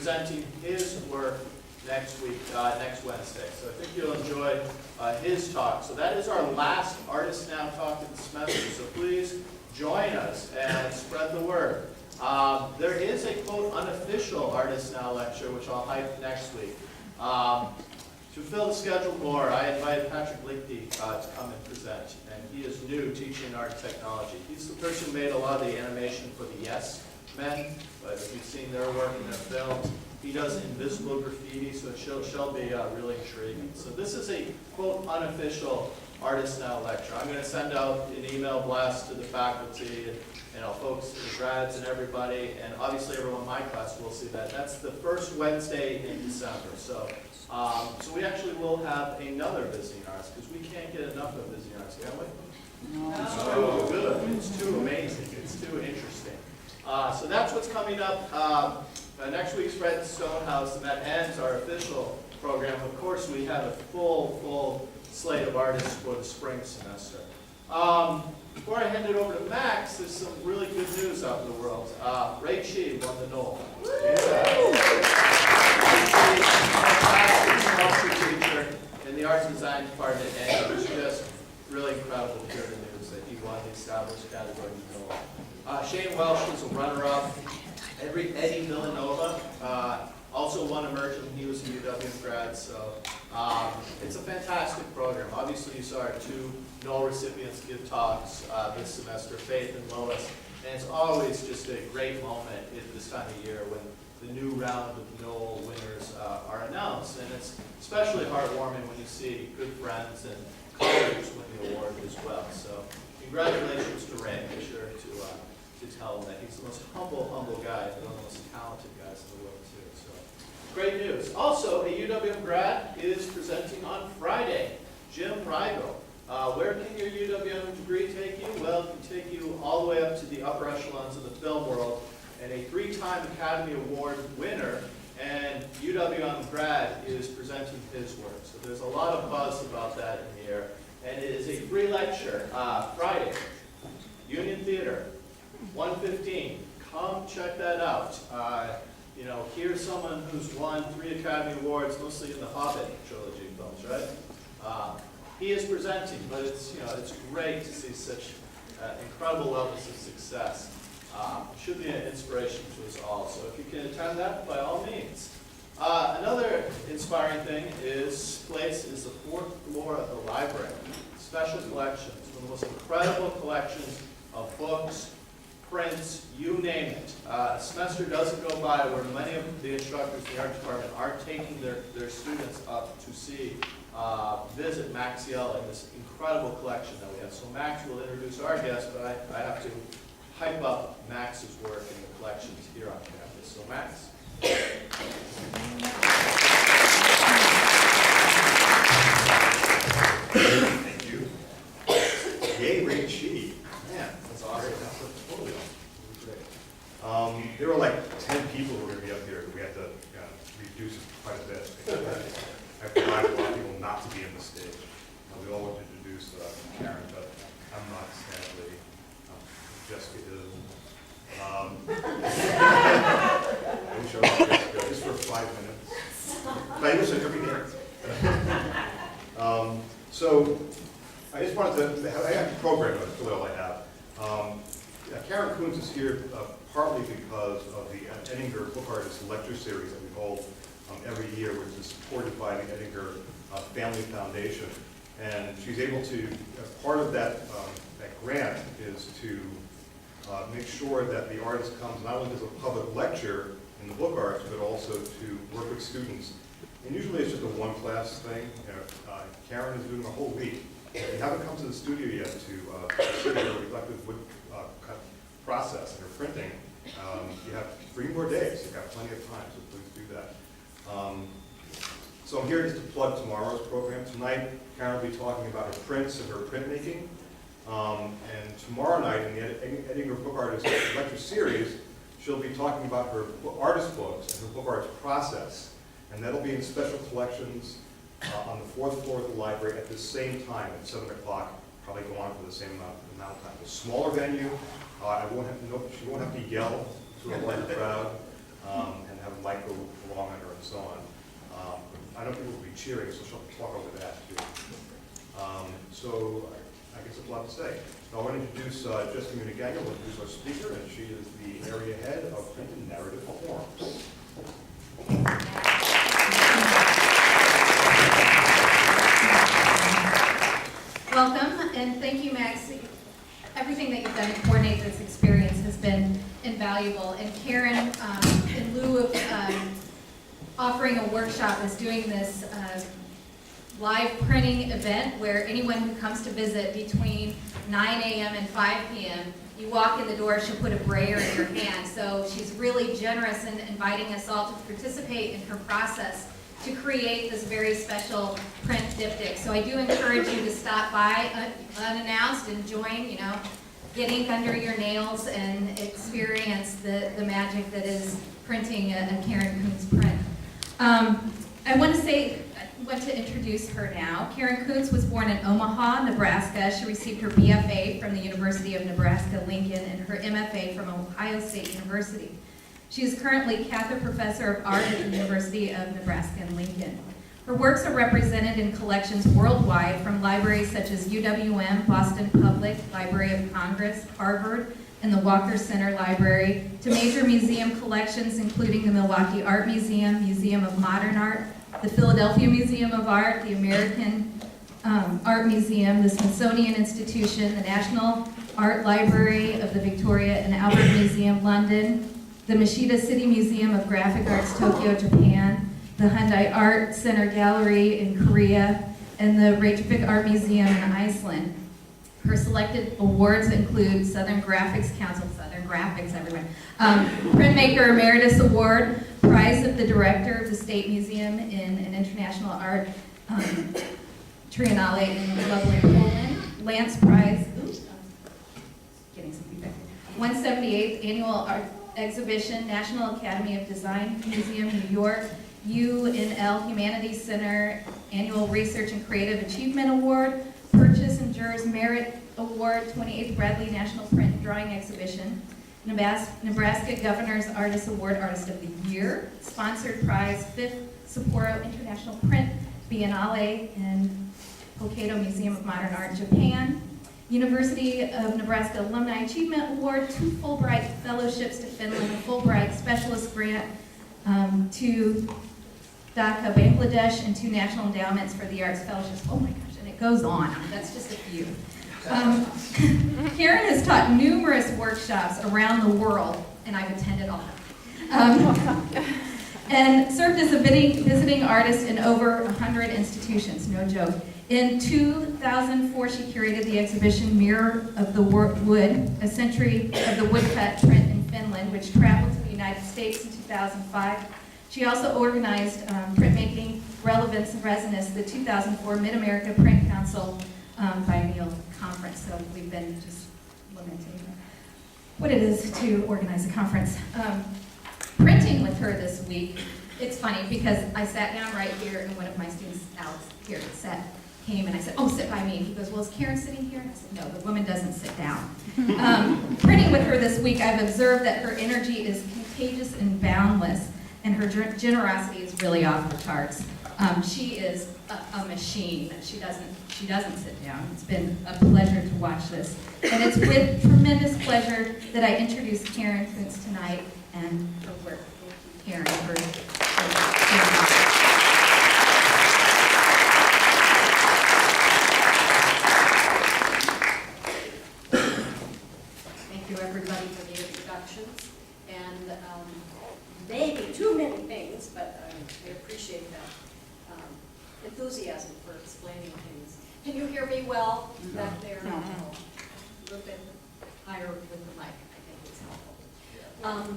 presenting his work next week, next Wednesday. So I think you'll enjoy his talk. So that is our last Artist Now talk of the semester. So please join us and spread the word. There is a, quote, unofficial Artist Now lecture, which I'll hype next week. To fill the schedule more, I invited Patrick Lichty to come and present, and he is new teaching art technology. He's the person who made a lot of the animation for the Yes Men, but if you've seen their work in their films, he does invisible graffiti, so it shall be really intriguing. So this is a, quote, unofficial Artist Now lecture. I'm going to send out an email blast to the faculty and folks, the grads and everybody, and obviously everyone in my class will see that. That's the first Wednesday in December. So we actually will have another visiting artist, because we can't get enough of visiting artists, can we? No. It's too good. It's too amazing. It's too interesting. So that's what's coming up. Next week's Red Stonehouse, and that ends our official program. Of course, we have a full slate of artists for the spring semester. Before I hand it over to Max, there's some really good news out in the world. Ray Chi won the Knoll. Fantastic sculpture teacher in the art design department, and it was just really incredible to hear the news that he won the established category Knoll. Shane Welsh was a runner-up. Eddie Villanova also won Emerging. He was a UW grad, so it's a fantastic program. Obviously, you saw our two Knoll recipients give talks this semester, Faith and Lois, and it's always just a great moment at this time of year when the new round of Knoll winners are announced, and it's especially heartwarming when you see good friends and colleagues win the award as well. So congratulations to Ray. Be sure to tell him that he's the most humble guy, but one of the most talented guys in the world too. So great news. Also, a UWM grad is presenting on Friday, Jim Rigel. Where can your UWM degree take you? Well, it can take you all the way up to the upper echelons of the film world, and a 3-time Academy Award winner, and UWM grad is presenting his work. So there's a lot of buzz about that in the air, and it is a free lecture, Friday, Union Theater, 1:15. Come check that out. Here's someone who's won 3 Academy Awards, mostly in the Hobbit trilogy films, right? He is presenting, but it's great to see such incredible levels of success. It should be an inspiration to us all. So if you can attend that, by all means. Another inspiring thing is the 4th floor of the library. Special collections, one of the most incredible collections of books, prints, you name it. A semester doesn't go by where many of the instructors in the art department aren't taking their students up to visit Maxiella and this incredible collection that we have. So Max will introduce our guest, but I have to hype up Max's work in the collections here on campus. So Max. Thank you. Yay, Ray Chi. Man, that's awesome. Totally awesome. There were like 10 people who were going to be up here. We had to reduce it quite a bit. I provided a lot of people not to be on the stage. We all wanted to introduce Karen, but I'm not, sadly. Jessica is. I wish I was Jessica, just for 5 minutes. But I wish I every day. So I just wanted to have a program. That's really all I have. Karen Kunc is here partly because of the Ettinger Book Artist Lecture Series that we hold every year, which is supported by the Ettinger Family Foundation. And she's able to, part of that grant is to make sure that the artist comes not only as a public lecture in the book arts, but also to work with students. And usually it's just a one-class thing. Karen is doing a whole week. If you haven't come to the studio yet to see her reflective wood cut process and her printing, you have 3 more days. You've got plenty of time, so please do that. So I'm here just to plug tomorrow's program. Tonight, Karen will be talking about her prints and her printmaking. And tomorrow night in the Ettinger Book Artist Lecture Series, she'll be talking about her artist books and her book arts process. And that'll be in special collections on the 4th floor of the library at the same time at 7 o'clock, probably go on for the same amount of time. A smaller venue, she won't have to yell to a larger crowd, and have a mic go along on her and so on. I know people will be cheering, so she'll talk over that too. So I guess that's a lot to say. So I want to introduce Jessica Munigaga, who's our speaker, and she is the area head of Print and Narrative Forums. Welcome, and thank you, Max. Everything that you've done to coordinate this experience has been invaluable. And Karen, in lieu of offering a workshop, is doing this live printing event where anyone who comes to visit between 9 a.m. and 5 p.m., you walk in the door, she'll put a brayer in your hand. So she's really generous in inviting us all to participate in her process to create this very special print diptych. So I do encourage you to stop by unannounced and join, get ink under your nails and experience the magic that is printing a Karen Kunc print. I want to introduce her now. Karen Kunc was born in Omaha, Nebraska. She received her BFA from the University of Nebraska-Lincoln and her MFA from Ohio State University. She is currently Catholic Professor of Art at the University of Nebraska and Lincoln. Her works are represented in collections worldwide from libraries such as UWM, Boston Public, Library of Congress, Harvard, and the Walker Center Library, to major museum collections including the Milwaukee Art Museum, Museum of Modern Art, the Philadelphia Museum of Art, the American Art Museum, the Smithsonian Institution, the National Art Library of the Victoria and Albert Museum, London, the Mishita City Museum of Graphic Arts, Tokyo, Japan, the Hyundai Art Center Gallery in Korea, and the Reykjavik Art Museum in Iceland. Her selected awards include Southern Graphics Council, Southern Graphics, everyone, Printmaker Emeritus Award, Prize of the Director of the State Museum in an International Art Triennale in Lublin, Poland, Lance Prize, getting some feedback, 178th Annual Art Exhibition, National Academy of Design Museum, New York, UNL Humanities Center Annual Research and Creative Achievement Award, Purchase and Jurors Merit Award, 28th Bradley National Print and Drawing Exhibition, Nebraska Governor's Artist Award, Artist of the Year, Sponsored Prize, 5th Sapporo International Print Biennale in Hokkaido Museum of Modern Art, Japan, University of Nebraska Alumni Achievement Award, 2 Fulbright Fellowships to Finland, a Fulbright Specialist Grant to Dhaka, Bangladesh, and 2 National Endowments for the Arts Fellowships. Oh my gosh, and it goes on. That's just a few. Karen has taught numerous workshops around the world, and I've attended all of them. And served as a visiting artist in over 100 institutions, no joke. In 2004, she curated the exhibition Mirror of the Wood, a century of the woodcut print in Finland, which traveled to the United States in 2005. She also organized Printmaking, Relevance, and Resonance, the 2004 Mid-America Print Council Biennial Conference. So we've been just lamenting what it is to organize a conference. Printing with her this week, it's funny because I sat down right here and one of my students, Alex, here came and I said, oh, sit by me. He goes, well, is Karen sitting here? And I said, no, the woman doesn't sit down. Printing with her this week, I've observed that her energy is contagious and boundless, and her generosity is really off the charts. She is a machine. She doesn't sit down. It's been a pleasure to watch this. And it's with tremendous pleasure that I introduce Karen Kunc tonight and her work. Thank you, Karen, for Thank you, everybody, for the introductions. And maybe too many things, but I appreciate that enthusiasm for explaining things. Can you hear me well back there? No. A little bit higher with the mic, I think it's helpful.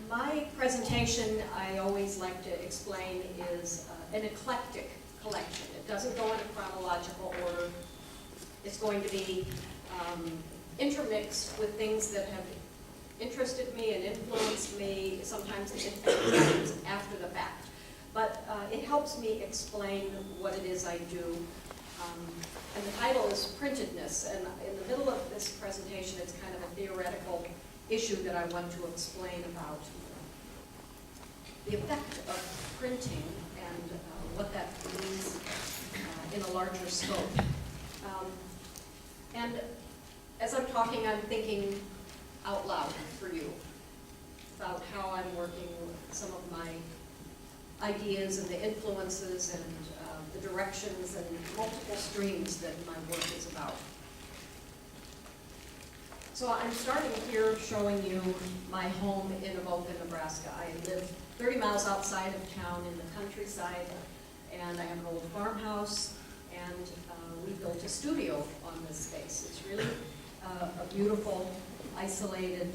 My presentation, I always like to explain, is an eclectic collection. It doesn't go in a chronological order. It's going to be intermixed with things that have interested me and influenced me, sometimes after the fact. But it helps me explain what it is I do. And the title is Printedness, and in the middle of this presentation, it's kind of a theoretical issue that I want to explain about. the effect of printing and what that means in a larger scope. And as I'm talking, I'm thinking out loud for you about how I'm working with some of my ideas and the influences and the directions and multiple streams that my work is about. So I'm starting here showing you my home in Avoca, Nebraska. I live 30 miles outside of town in the countryside, and I have an old farmhouse, and we built a studio on this space. It's really a beautiful, isolated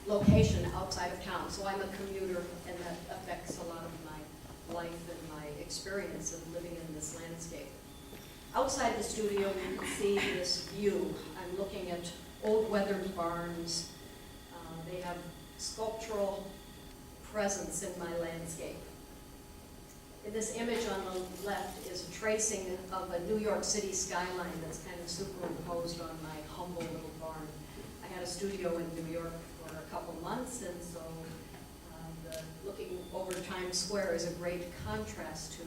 location outside of town. So I'm a commuter, and that affects a lot of my life and my experience of living in this landscape. Outside the studio, you can see this view. I'm looking at old weathered barns. They have sculptural presence in my landscape. In this image on the left is a tracing of a New York City skyline that's kind of superimposed on my humble little barn. I had a studio in New York for a couple months, and so looking over Times Square is a great contrast to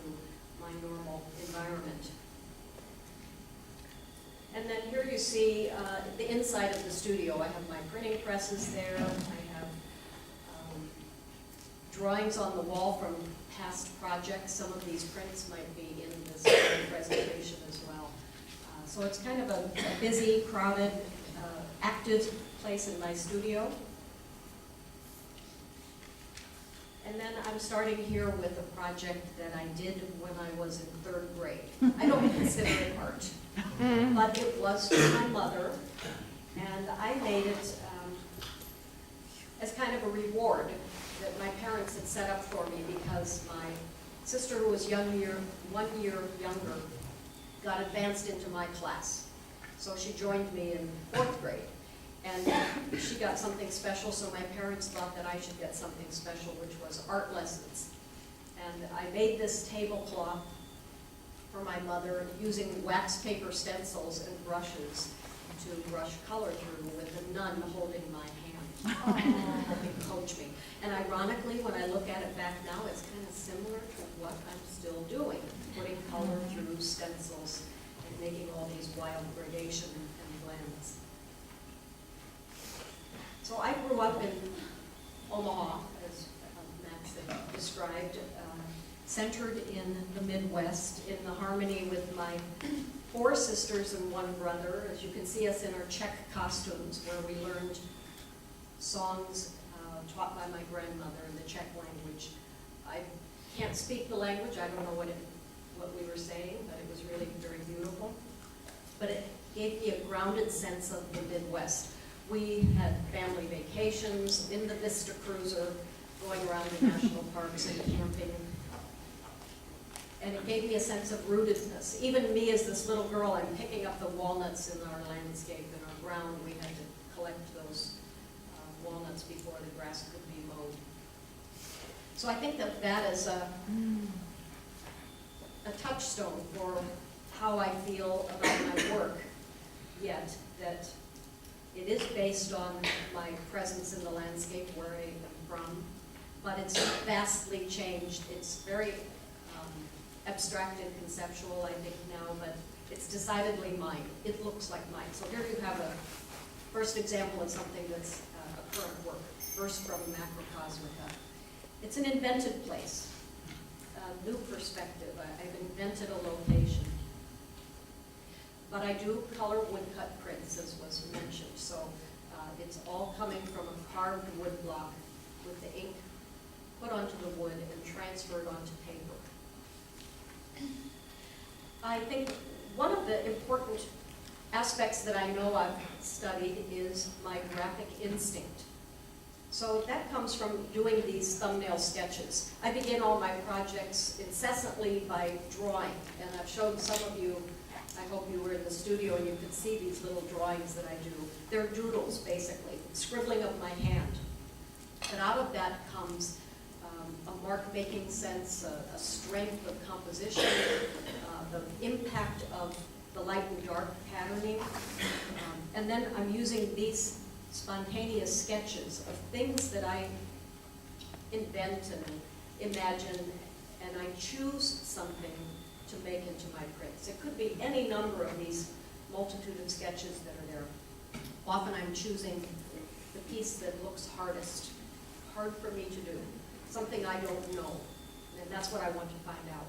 my normal environment. And then here you see the inside of the studio. I have my printing presses there. I have drawings on the wall from past projects. Some of these prints might be in this presentation as well. So it's kind of a busy, crowded, active place in my studio. And then I'm starting here with a project that I did when I was in 3rd grade. I don't consider it art, but it was for my mother, and I made it as kind of a reward that my parents had set up for me because my sister, who was 1 year younger, got advanced into my class. So she joined me in 4th grade. And she got something special, so my parents thought that I should get something special, which was art lessons. And I made this tablecloth for my mother using wax paper stencils and brushes to brush color through with a nun holding my hand, helping coach me. And ironically, when I look at it back now, it's kind of similar to what I'm still doing, putting color through stencils and making all these wild gradation and blends. So I grew up in Omaha, as Max had described, centered in the Midwest, in the harmony with my 4 sisters and 1 brother. As you can see us in our Czech costumes, where we learned songs taught by my grandmother in the Czech language. I can't speak the language. I don't know what we were saying, but it was really very beautiful. But it gave me a grounded sense of the Midwest. We had family vacations in the Vista Cruiser, going around the national parks and camping. And it gave me a sense of rootedness. Even me as this little girl, I'm picking up the walnuts in our landscape, in our ground. We had to collect those walnuts before the grass could be mowed. So I think that that is a touchstone for how I feel about my work, yet that it is based on my presence in the landscape where I am from, but it's vastly changed. It's very abstract and conceptual, I think, now, but it's decidedly mine. It looks like mine. So here you have a first example of something that's a current work, Verse from Macrocosmica. It's an invented place, a new perspective. I've invented a location. But I do color woodcut prints, as was mentioned. So it's all coming from a carved wood block with the ink put onto the wood and transferred onto paper. I think one of the important aspects that I know I've studied is my graphic instinct. So that comes from doing these thumbnail sketches. I begin all my projects incessantly by drawing, and I've shown some of you. I hope you were in the studio and you could see these little drawings that I do. They're doodles, basically, scribbling of my hand. And out of that comes a mark-making sense, a strength of composition, the impact of the light and dark patterning. And then I'm using these spontaneous sketches of things that I invent and imagine, and I choose something to make into my prints. It could be any number of these multitude of sketches that are there. Often I'm choosing the piece that looks hard for me to do, something I don't know, and that's what I want to find out.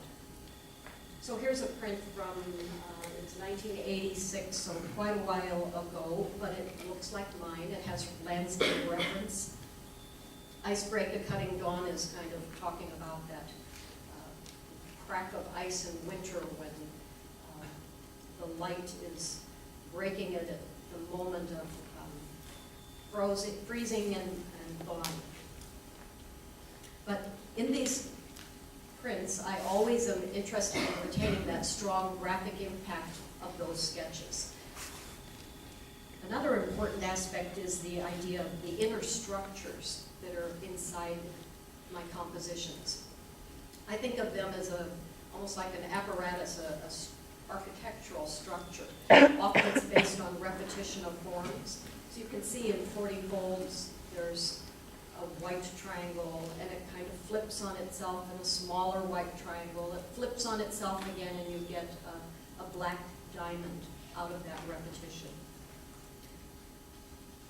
So here's a print from, it's 1986, so quite a while ago, but it looks like mine. It has landscape reference. Icebreak a Cutting Dawn is kind of talking about that crack of ice in winter when the light is breaking it at the moment of freezing and thawing. But in these prints, I always am interested in retaining that strong graphic impact of those sketches. Another important aspect is the idea of the inner structures that are inside my compositions. I think of them as almost like an apparatus, a architectural structure. Often it's based on repetition of forms. So you can see in 40 folds, there's a white triangle, and it kind of flips on itself, and a smaller white triangle. It flips on itself again, and you get a black diamond out of that repetition.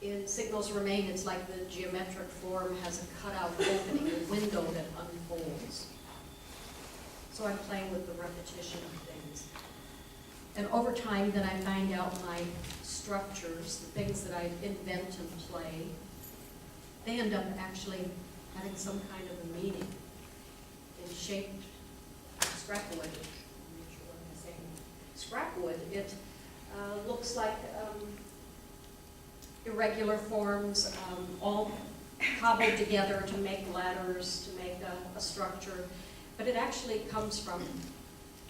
In Signals Remain, it's like the geometric form has a cutout opening, a window that unfolds. So I'm playing with the repetition of things. And over time, then I find out my structures, the things that I invent and play, they end up actually having some kind of a meaning. In shaped scrap wood, I'm not sure what I'm saying. Scrap wood, it looks like irregular forms, all cobbled together to make ladders, to make a structure. But it actually comes from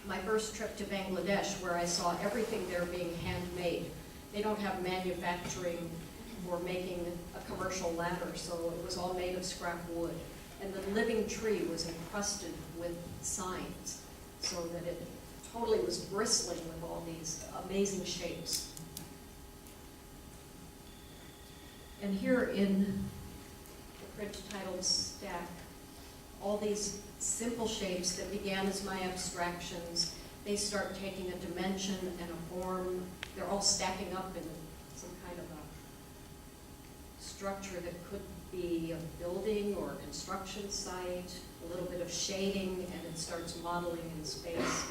my first trip to Bangladesh, where I saw everything there being handmade. They don't have manufacturing or making a commercial ladder, so it was all made of scrap wood. And the living tree was encrusted with signs, so that it totally was bristling with all these amazing shapes. And here in the print titled Stack, all these simple shapes that began as my abstractions, they start taking a dimension and a form. They're all stacking up in some kind of a structure that could be a building or a construction site, a little bit of shading, and it starts modeling in space.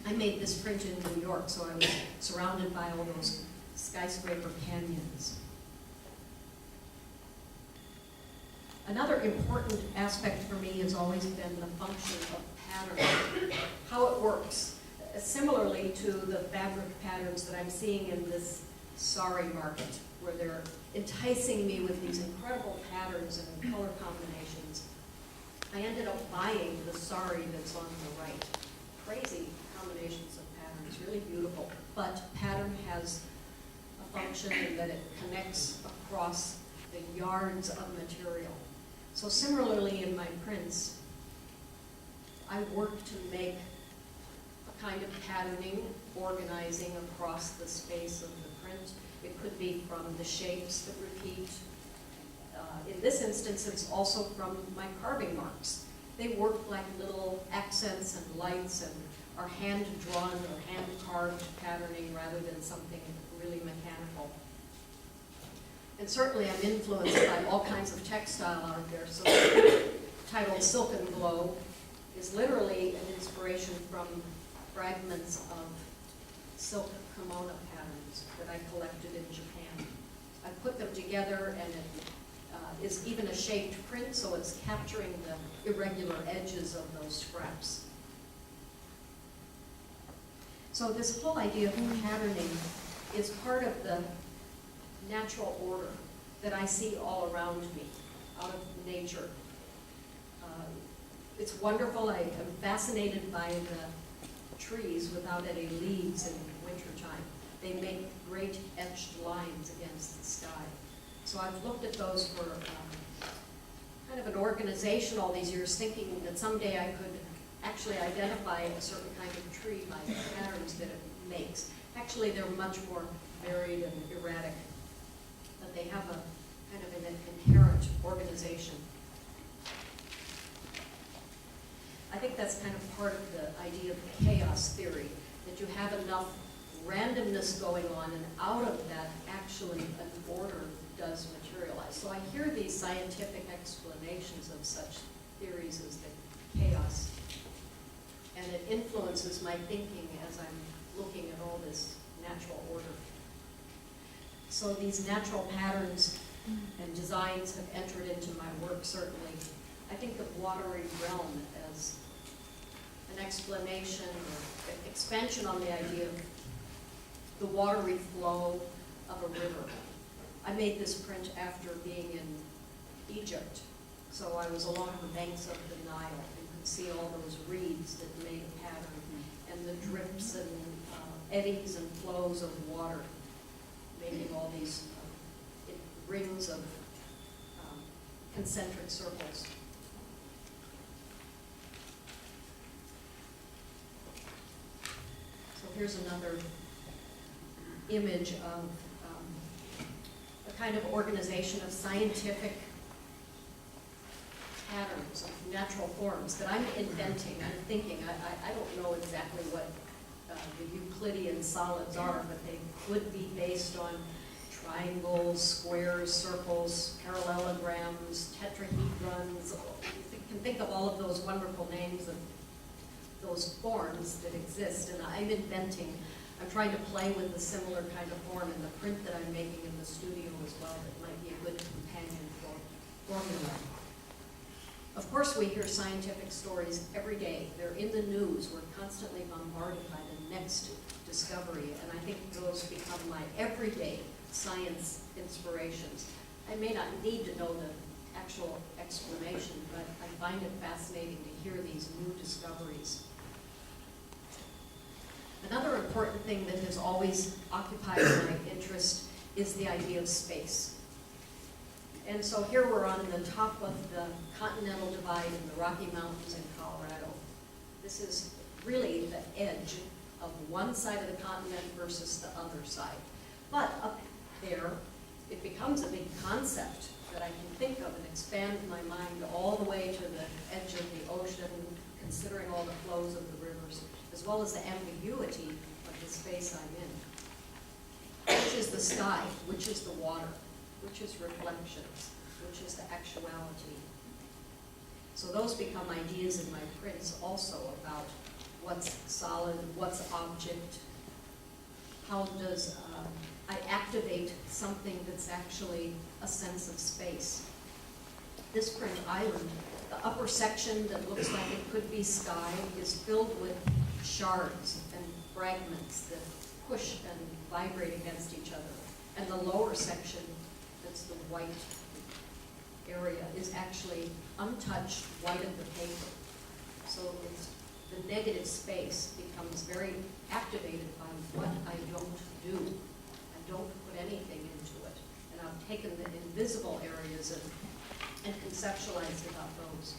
I made this print in New York, so I was surrounded by all those skyscraper canyons. Another important aspect for me has always been the function of pattern, how it works. Similarly to the fabric patterns that I'm seeing in this sari market, where they're enticing me with these incredible patterns and color combinations. I ended up buying the sari that's on the right. Crazy combinations of patterns, really beautiful. But pattern has a function in that it connects across the yards of material. So similarly in my prints, I work to make a kind of patterning, organizing across the space of the print. It could be from the shapes that repeat. In this instance, it's also from my carving marks. They work like little accents and lights and are hand-drawn or hand-carved patterning rather than something really mechanical. And certainly I'm influenced by all kinds of textile out there. So titled Silk and Glow is literally an inspiration from fragments of silk kimono patterns that I collected in Japan. I put them together, and it is even a shaped print, so it's capturing the irregular edges of those scraps. So this whole idea of patterning is part of the natural order that I see all around me, out of nature. It's wonderful. I am fascinated by the trees without any leaves in wintertime. They make great etched lines against the sky. So I've looked at those for kind of an organization all these years, thinking that someday I could actually identify a certain kind of tree by the patterns that it makes. Actually, they're much more varied and erratic, but they have a kind of an inherent organization. think that's kind of part of the idea of the chaos theory, that you have enough randomness going on, and out of that, actually, an order does materialize. So I hear these scientific explanations of such theories as the chaos, and it influences my thinking as I'm looking at all this natural order. So these natural patterns and designs have entered into my work, certainly. I think of watery realm as an explanation or expansion on the idea of the watery flow of a river. I made this print after being in Egypt, so I was along the banks of the Nile and could see all those reeds that made a pattern, and the drips and eddies and flows of water, making all these rings of concentric circles. So here's another image of a kind of organization of scientific patterns of natural forms that I'm inventing, I'm thinking. I don't know exactly what the Euclidean solids are, but they would be based on triangles, squares, circles, parallelograms, tetrahedrons. You can think of all of those wonderful names of those forms that exist, and I'm inventing. I'm trying to play with the similar kind of form in the print that I'm making in the studio as well that might be a good companion for formula. Of course, we hear scientific stories every day. They're in the news. We're constantly bombarded by the next discovery, and I think those become my everyday science inspirations. I may not need to know the actual explanation, but I find it fascinating to hear these new discoveries. Another important thing that has always occupied my interest is the idea of space. And so here we're on the top of the Continental Divide in the Rocky Mountains in Colorado. This is really the edge of one side of the continent versus the other side. But up there, it becomes a big concept that I can think of and expand my mind all the way to the edge of the ocean, considering all the flows of the rivers, as well as the ambiguity of the space I'm in. Which is the sky? Which is the water? Which is reflections? Which is the actuality? So those become ideas in my prints also about what's solid, what's object, how does I activate something that's actually a sense of space. This print island, the upper section that looks like it could be sky is filled with shards and fragments that push and vibrate against each other. And the lower section, that's the white area, is actually untouched white of the paper. So it's, the negative space becomes very activated by what I don't do. I don't put anything into it. And I've taken the invisible areas and conceptualized about those.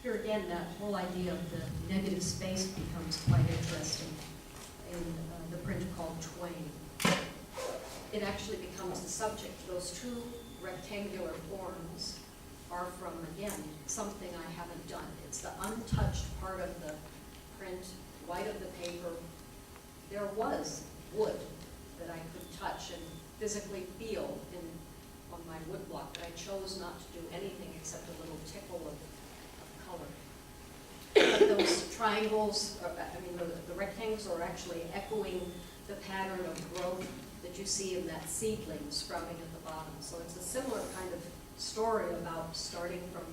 Here again, that whole idea of the negative space becomes quite interesting in the print called Twain. It actually becomes the subject. Those two rectangular forms are from, again, something I haven't done. It's the untouched part of the print, white of the paper. There was wood that I could touch and physically feel on my woodblock, but I chose not to do anything except a little tickle of color. But those triangles, the rectangles are actually echoing the pattern of growth that you see in that seedling sprouting at the bottom. So it's a similar kind of story about starting from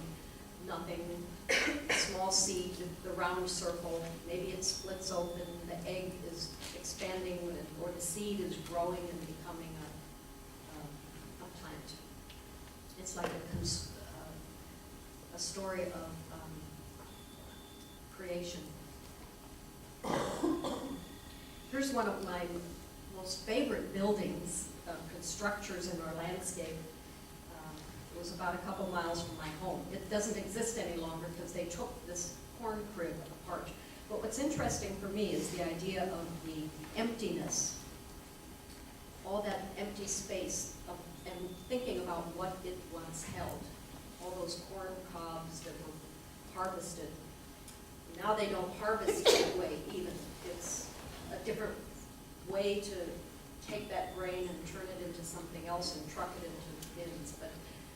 nothing, small seed, the round circle, maybe it splits open, the egg is expanding, or the seed is growing and becoming a plant. It's like a story of creation. Here's one of my most favorite buildings, structures in our landscape. It was about a couple miles from my home. It doesn't exist any longer because they took this corn crib apart. But what's interesting for me is the idea of the emptiness, all that empty space, and thinking about what it once held. all those corn cobs that were harvested. Now they don't harvest that way even. It's a different way to take that grain and turn it into something else and truck it into bins.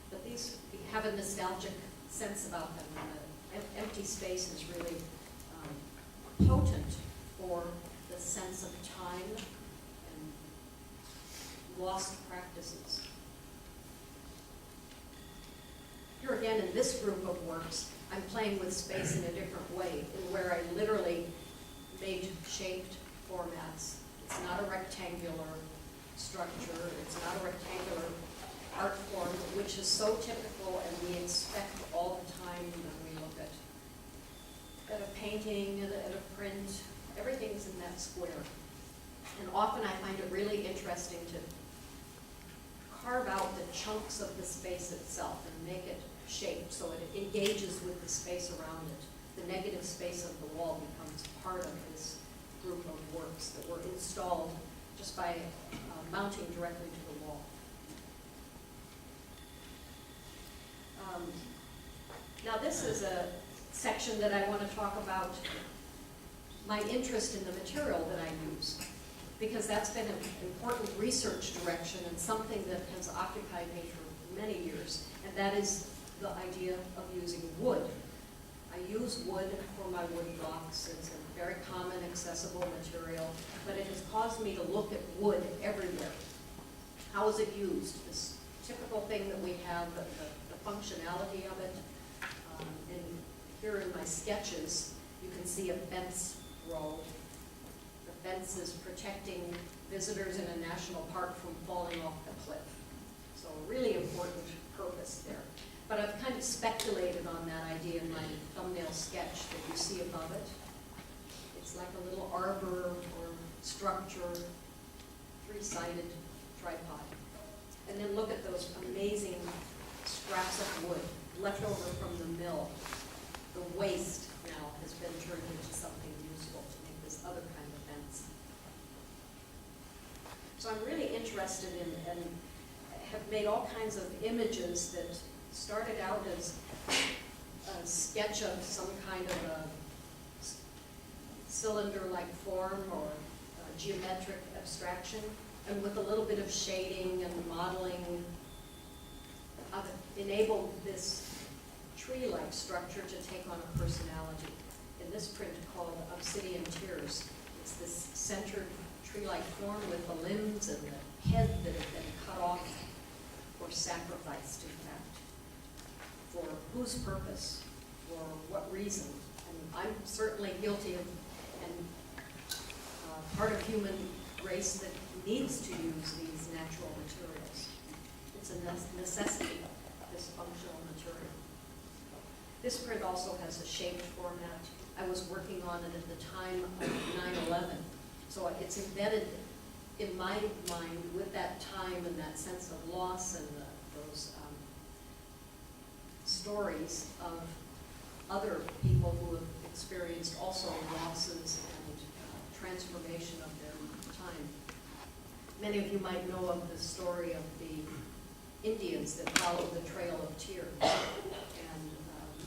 But these have a nostalgic sense about them. And the empty space is really potent for the sense of time and lost practices. Here again, in this group of works, I'm playing with space in a different way, in where I literally made shaped formats. It's not a rectangular structure, it's not a rectangular art form, which is so typical and we expect all the time when we look at a painting, at a print. Everything's in that square. And often I find it really interesting to carve out the chunks of the space itself and make it shaped so it engages with the space around it. The negative space of the wall becomes part of this group of works that were installed just by mounting directly to the wall. Now this is a section that I want to talk about my interest in the material that I use, because that's been an important research direction and something that has occupied me for many years, and that is the idea of using wood. I use wood for my wood blocks. It's a very common, accessible material, but it has caused me to look at wood everywhere. How is it used? This typical thing that we have, the functionality of it. And here in my sketches, you can see a fence row. The fence is protecting visitors in a national park from falling off the cliff. So a really important purpose there. But I've kind of speculated on that idea in my thumbnail sketch that you see above it. It's like a little arbor or structure, three-sided tripod. And then look at those amazing scraps of wood left over from the mill. The waste now has been turned into something useful to make this other kind of fence. So I'm really interested in and have made all kinds of images that started out as a sketch of some kind of a cylinder-like form or a geometric abstraction, and with a little bit of shading and modeling, I've enabled this tree-like structure to take on a personality. In this print called Obsidian Tears, it's this centered tree-like form with the limbs and the head that have been cut off or sacrificed, in fact. For whose purpose? For what reason? And I'm certainly guilty of, and part of human race that needs to use these natural materials. It's a necessity, this functional material. This print also has a shaped format. I was working on it at the time of 9/11. So it's embedded in my mind with that time and that sense of loss and those stories of other people who have experienced also losses and transformation of their time. Many of you might know of the story of the Indians that followed the Trail of Tears and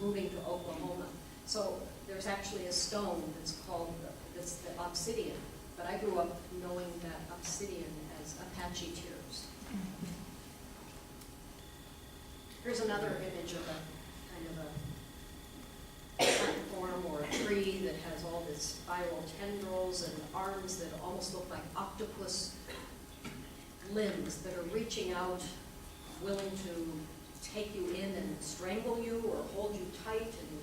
moving to Oklahoma. So there's actually a stone that's called the obsidian, but I grew up knowing that obsidian as Apache Tears. Here's another image of a kind of a platform or a tree that has all this spiral tendrils and arms that almost look like octopus limbs that are reaching out, willing to take you in and strangle you or hold you tight and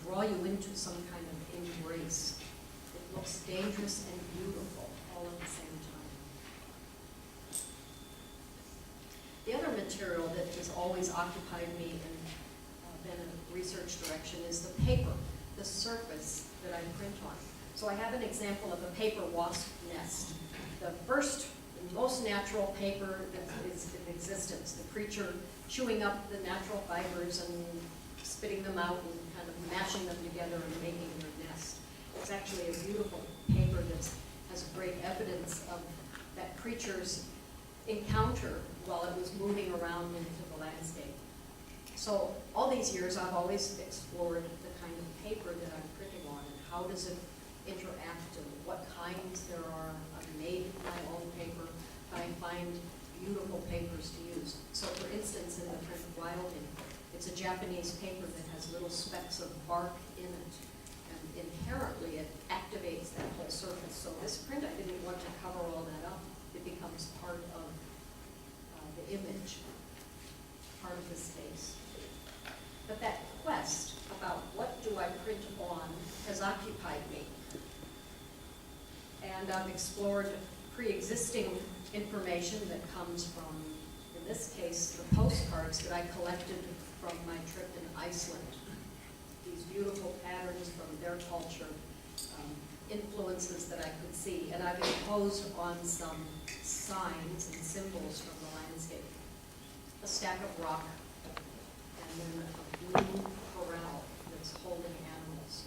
draw you into some kind of embrace. It looks dangerous and beautiful all at the same time. The other material that has always occupied me and been a research direction is the paper, the surface that I print on. So I have an example of a paper wasp nest. The first, most natural paper that is in existence, the creature chewing up the natural fibers and spitting them out and kind of mashing them together and making their nest. It's actually a beautiful paper that has great evidence of that creature's encounter while it was moving around into the landscape. So all these years, I've always explored the kind of paper that I'm printing on, and how does it interact, and what kinds there are. I've made my own paper, but I find beautiful papers to use. So for instance, in the print of Wyoming, it's a Japanese paper that has little specks of bark in it, and inherently it activates that whole surface. So this print, I didn't want to cover all that up. It becomes part of the image, part of the space. But that quest about what do I print on has occupied me. And I've explored pre-existing information that comes from, in this case, the postcards that I collected from my trip in Iceland. These beautiful patterns from their culture, influences that I could see. And I've imposed on some signs and symbols from the landscape. A stack of rock, and then a blue corral that's holding animals.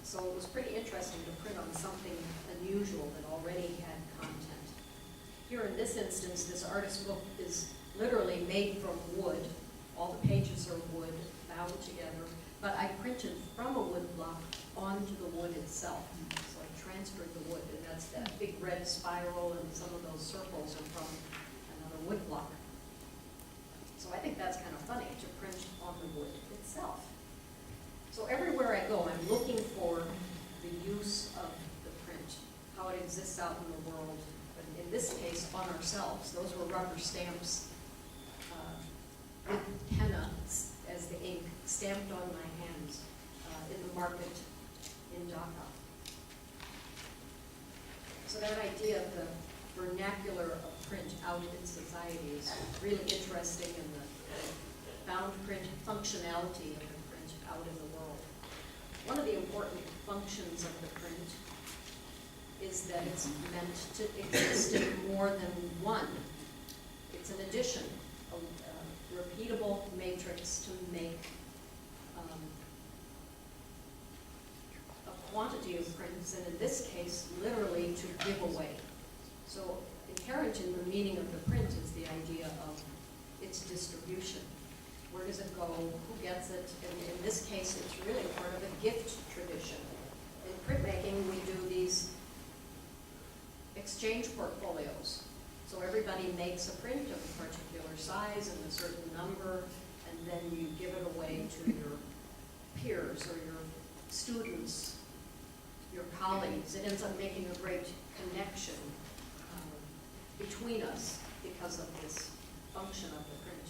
So it was pretty interesting to print on something unusual that already had content. Here in this instance, this artist book is literally made from wood. All the pages are wood, bound together, but I printed from a wood block onto the wood itself. So I transferred the wood, and that's that big red spiral, and some of those circles are from another wood block. So I think that's kind of funny, to print on the wood itself. So everywhere I go, I'm looking for the use of the print, how it exists out in the world. And in this case, on ourselves. Those were rubber stamps with henna as the ink stamped on my hands in the market in Dhaka. So that idea of the vernacular of print out in society is really interesting, and the bound print functionality of the print out in the world. One of the important functions of the print is that it's meant to exist in more than one. It's an addition, a repeatable matrix to make a quantity of prints, and in this case, literally to give away. So inherent in the meaning of the print is the idea of its distribution. Where does it go? Who gets it? And in this case, it's really part of a gift tradition. In printmaking, we do these exchange portfolios. So everybody makes a print of a particular size and a certain number, and then you give it away to your peers or your students, your colleagues. It ends up making a great connection between us because of this function of the print.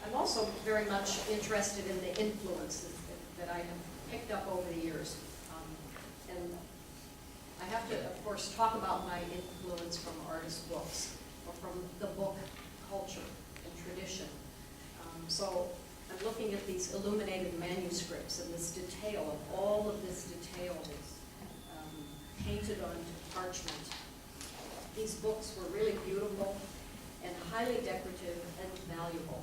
I'm also very much interested in the influences that I have picked up over the years. And I have to, of course, talk about my influence from artist books, or from the book culture and tradition. So I'm looking at these illuminated manuscripts, and this detail, of all of this detail is painted onto parchment. These books were really beautiful and highly decorative and valuable.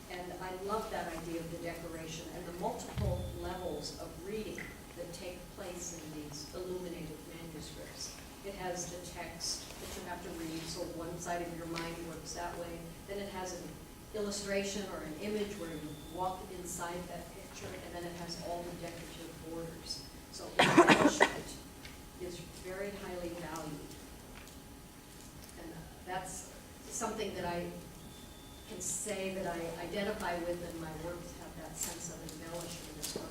And I love that idea of the decoration and the multiple levels of reading that take place in these illuminated manuscripts. It has the text that you have to read, so one side of your mind works that way. Then it has an illustration or an image where you walk inside that picture, and then it has all the decorative borders. So embellishment is very highly valued. And that's something that I can say that I identify with, and my works have that sense of embellishment as well.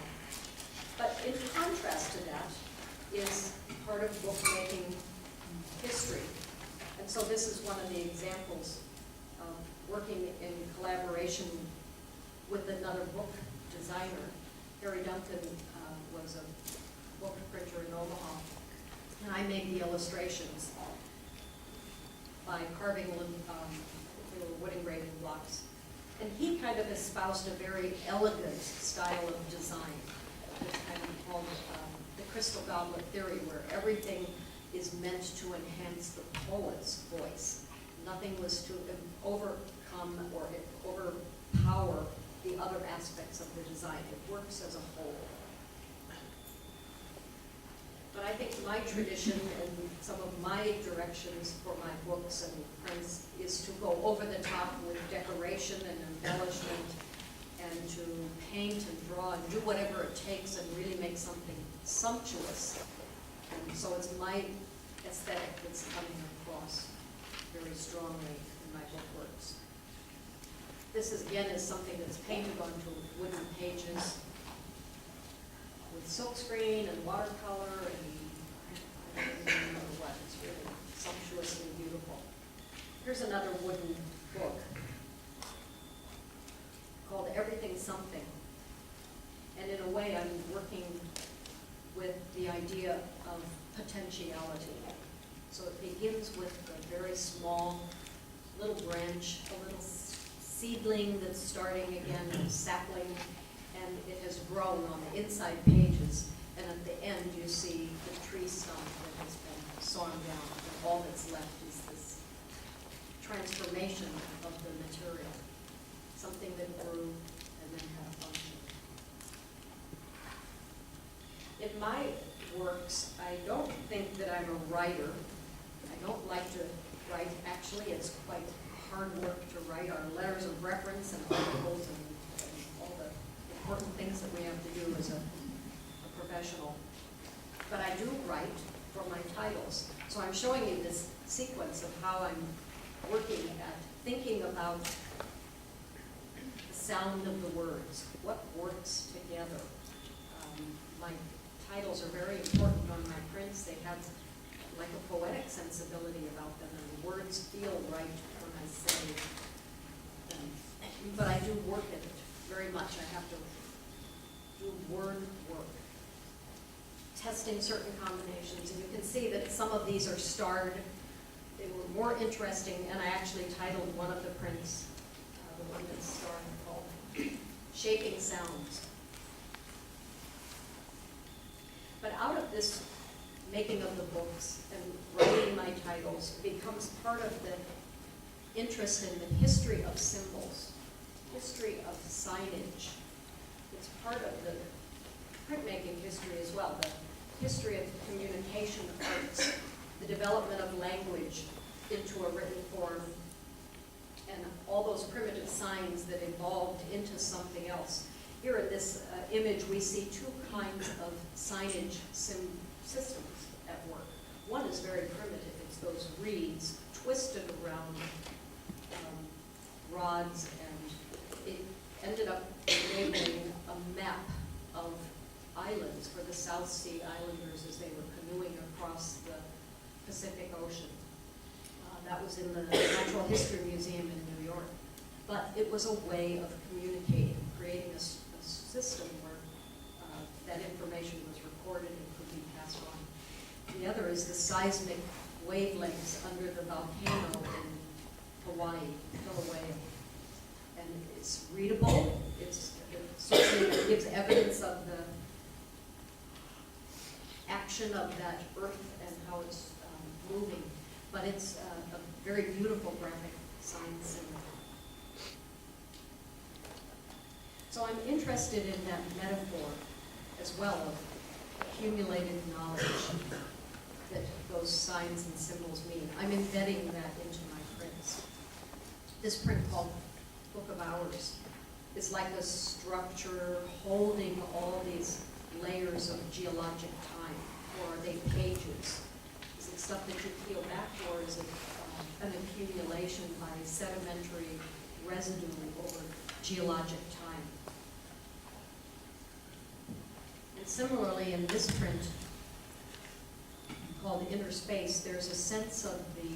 But in contrast to that is part of bookmaking history. And so this is one of the examples of working in collaboration with another book designer. Harry Duncan was a book printer in Omaha, and I made the illustrations by carving wood engraving blocks. And he kind of espoused a very elegant style of design. It's kind of called the crystal goblet theory, where everything is meant to enhance the poet's voice. Nothing was to overcome or overpower the other aspects of the design. It works as a whole. But I think my tradition and some of my directions for my books and prints is to go over the top with decoration and embellishment and to paint and draw and do whatever it takes and really make something sumptuous. And so it's my aesthetic that's coming across very strongly in my book works. This is, again, is something that's painted onto wooden pages with silkscreen and watercolor and I don't even know what. It's really sumptuously beautiful. Here's another wooden book called Everything Something. And in a way, I'm working with the idea of potentiality. So it begins with a very small little branch, a little seedling that's starting again, a sapling, and it has grown on the inside pages, and at the end you see the tree stump that has been sawn down, and all that's left is this transformation of the material, something that grew and then had a function. In my works, I don't think that I'm a writer. I don't like to write. Actually, it's quite hard work to write our letters of reference and articles and all the important things that we have to do as a professional. But I do write for my titles. So I'm showing you this sequence of how I'm working at thinking about the sound of the words, what works together. My titles are very important on my prints. They have like a poetic sensibility about them, and the words feel right when I say them. But I do work at it very much. I have to do word work, testing certain combinations, and you can see that some of these are starred. They were more interesting, and I actually titled one of the prints, the one that's starred, called Shaping Sounds. But out of this making of the books and writing my titles becomes part of the interest in the history of symbols, history of signage. It's part of the printmaking history as well, the history of communication arts, the development of language into a written form, and all those primitive signs that evolved into something else. Here in this image, we see two kinds of signage systems at work. One is very primitive. It's those reeds twisted around rods, and it ended up enabling a map of islands for the South Sea Islanders as they were canoeing across the Pacific Ocean. That was in the Natural History Museum in New York. But it was a way of communicating, creating a system where that information was recorded and could be passed on. The other is the seismic wavelengths under the volcano in Hawaii, Kilauea. And it's readable. It certainly gives evidence of the action of that earth and how it's moving. But it's a very beautiful graphic sign symbol. So I'm interested in that metaphor as well of accumulated knowledge that those signs and symbols mean. I'm embedding that into my prints. This print called Book of Hours is like a structure holding all these layers of geologic time. Or are they pages? Is it stuff that you peel back, or is it an accumulation by sedimentary residue over geologic time? And similarly, in this print called Inner Space, there's a sense of the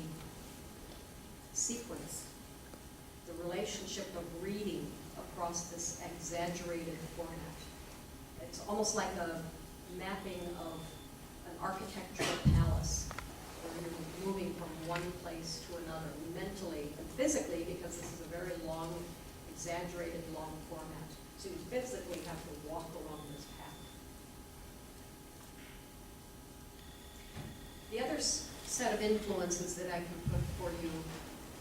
sequence, the relationship of reading across this exaggerated format. It's almost like a mapping of an architectural palace, where you're moving from one place to another, mentally and physically, because this is a very long, exaggerated long format. So you physically have to walk along this path. The other set of influences that I can put for you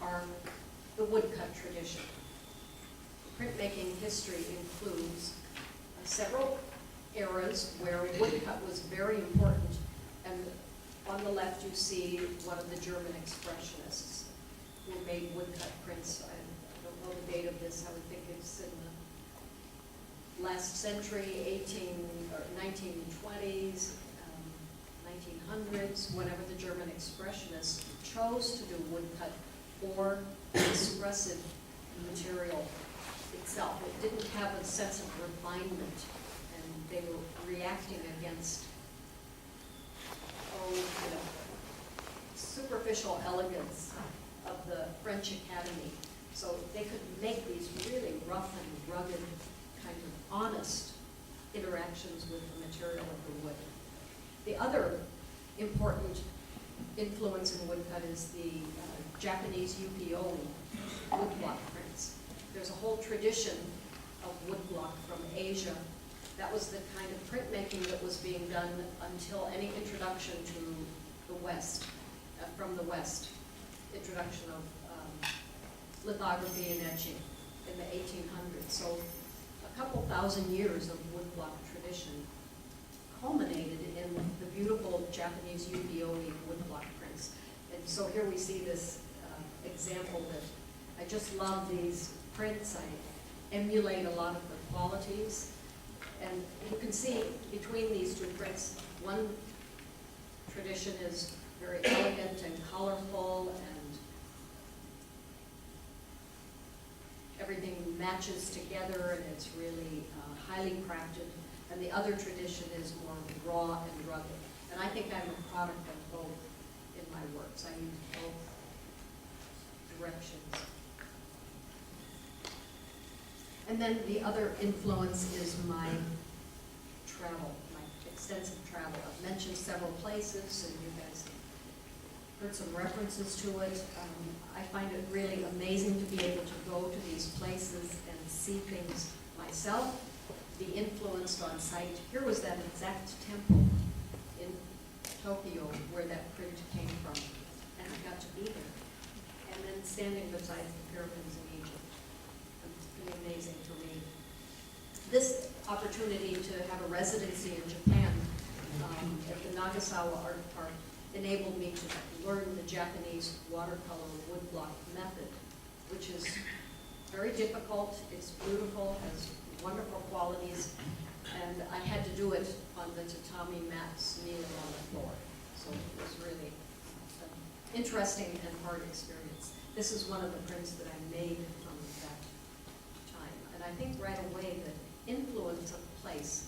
are the woodcut tradition. Printmaking history includes several eras where woodcut was very important And on the left, you see one of the German expressionists who made woodcut prints. I don't know the date of this, I would think it's in the last century, 1920s, 1900s, whenever the German expressionists chose to do woodcut or expressive material itself. It didn't have a sense of refinement, and they were reacting against superficial elegance of the French Academy. So they could make these really rough and rugged, kind of honest interactions with the material of the wood. The other important influence in woodcut is the Japanese ukiyo woodblock prints. There's a whole tradition of woodblock from Asia. That was the kind of printmaking that was being done until any introduction to the West, from the West, introduction of lithography and etching in the 1800s. So a couple thousand years of woodblock tradition culminated in the beautiful Japanese ukiyo woodblock prints. And so here we see this example that I just love these prints. I emulate a lot of the qualities. And you can see between these two prints, one tradition is very elegant and colorful, and everything matches together, and it's really highly crafted. And the other tradition is more raw and rugged. And I think I'm a product of both in my works. I use both directions. And then the other influence is my travel, my extensive travel. I've mentioned several places, and you guys heard some references to it. I find it really amazing to be able to go to these places and see things myself, be influenced on site. Here was that exact temple in Tokyo where that print came from, and I got to be there. And then standing beside the pyramids in Egypt. It's pretty amazing to me. This opportunity to have a residency in Japan at the Nagasawa Art Park enabled me to learn the Japanese watercolor woodblock method, which is very difficult. It's beautiful, has wonderful qualities, and I had to do it on the tatami mats kneeling on the floor. So it was really an interesting and hard experience. This is one of the prints that I made from that time, and I think right away the influence of place